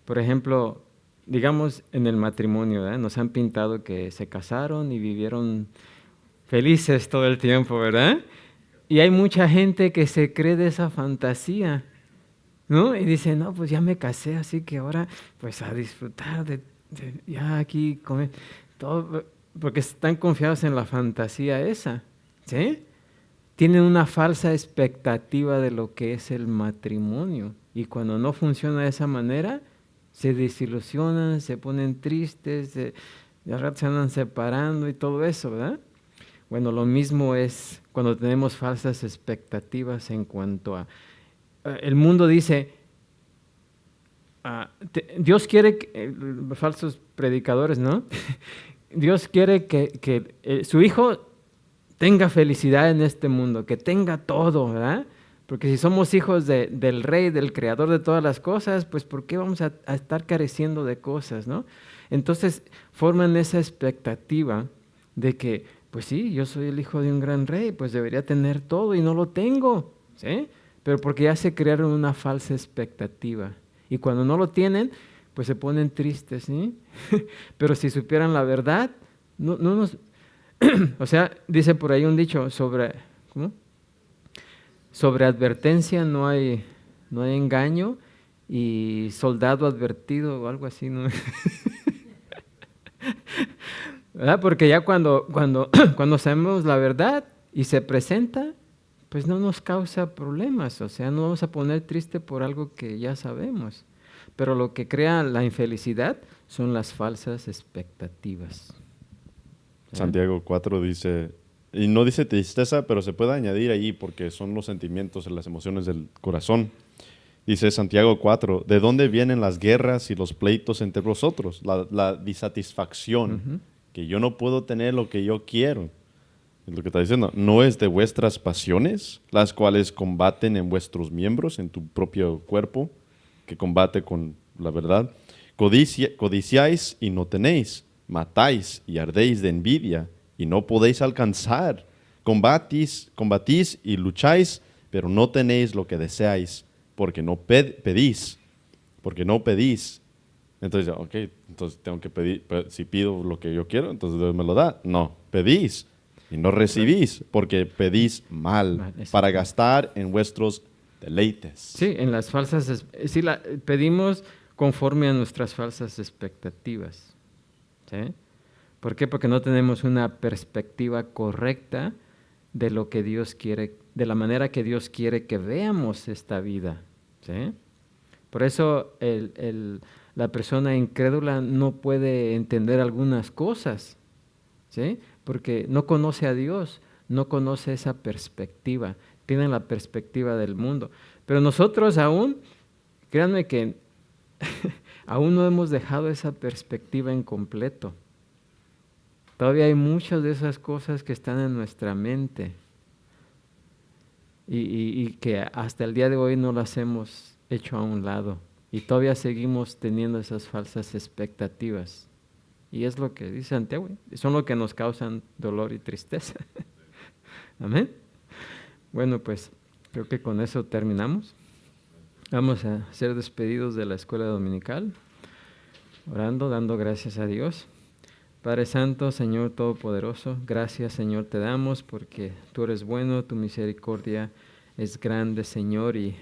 Por ejemplo, digamos en el matrimonio, ¿verdad? Nos han pintado que se casaron y vivieron felices todo el tiempo, ¿verdad? Y hay mucha gente que se cree de esa fantasía, ¿no? Y dice, no, pues ya me casé, así que ahora pues a disfrutar de ya aquí comer todo, porque están confiados en la fantasía esa, ¿sí? Tienen una falsa expectativa de lo que es el matrimonio y cuando no funciona de esa manera, se desilusionan, se ponen tristes, de rato se andan separando y todo eso, ¿verdad? Bueno, lo mismo es cuando tenemos falsas expectativas en cuanto a... el mundo dice, Dios quiere, falsos predicadores, ¿no? Dios quiere que su hijo tenga felicidad en este mundo, que tenga todo, ¿verdad? Porque si somos hijos del Rey, del Creador de todas las cosas, pues ¿por qué vamos a estar careciendo de cosas, no? Entonces forman esa expectativa de que, pues sí, yo soy el hijo de un gran rey, pues debería tener todo y no lo tengo, ¿sí? Pero porque ya se crearon una falsa expectativa. Y cuando no lo tienen, pues se ponen tristes, ¿sí? Pero si supieran la verdad, no nos... O sea, dice por ahí un dicho sobre... ¿cómo? Sobre advertencia no hay engaño y soldado advertido o algo así, ¿no? ¿Verdad? Porque ya cuando sabemos la verdad y se presenta, pues no nos causa problemas, o sea, no vamos a poner triste por algo que ya sabemos. Pero lo que crea la infelicidad son las falsas expectativas. Santiago 4 dice, y no dice tristeza, pero se puede añadir ahí porque son los sentimientos y las emociones del corazón. Dice Santiago 4, ¿de dónde vienen las guerras y los pleitos entre vosotros? La disatisfacción, que yo no puedo tener lo que yo quiero. Es lo que está diciendo. ¿No es de vuestras pasiones, las cuales combaten en vuestros miembros, en tu propio cuerpo, que combate con la verdad? Codiciáis y no tenéis, matáis y ardéis de envidia y no podéis alcanzar. Combatís y lucháis, pero no tenéis lo que deseáis, porque no pedís. Entonces, ok, entonces tengo que pedir, si pido lo que yo quiero, entonces Dios me lo da. No, pedís y no recibís, porque pedís mal, para gastar en vuestros deleites. Sí, en las falsas, sí, pedimos conforme a nuestras falsas expectativas, ¿sí? ¿Por qué? Porque no tenemos una perspectiva correcta de lo que Dios quiere, de la manera que Dios quiere que veamos esta vida, ¿sí? Por eso la persona incrédula no puede entender algunas cosas, ¿sí? Porque no conoce a Dios, no conoce esa perspectiva, tiene la perspectiva del mundo. Pero nosotros aún, créanme que aún no hemos dejado esa perspectiva en completo. Todavía hay muchas de esas cosas que están en nuestra mente y que hasta el día de hoy no las hemos hecho a un lado. Y todavía seguimos teniendo esas falsas expectativas. Y es lo que dice Santiago, son lo que nos causan dolor y tristeza. Amén. Bueno, pues creo que con eso terminamos. Vamos a ser despedidos de la escuela dominical, orando, dando gracias a Dios. Padre Santo, Señor Todopoderoso, gracias Señor te damos porque tú eres bueno, tu misericordia es grande Señor y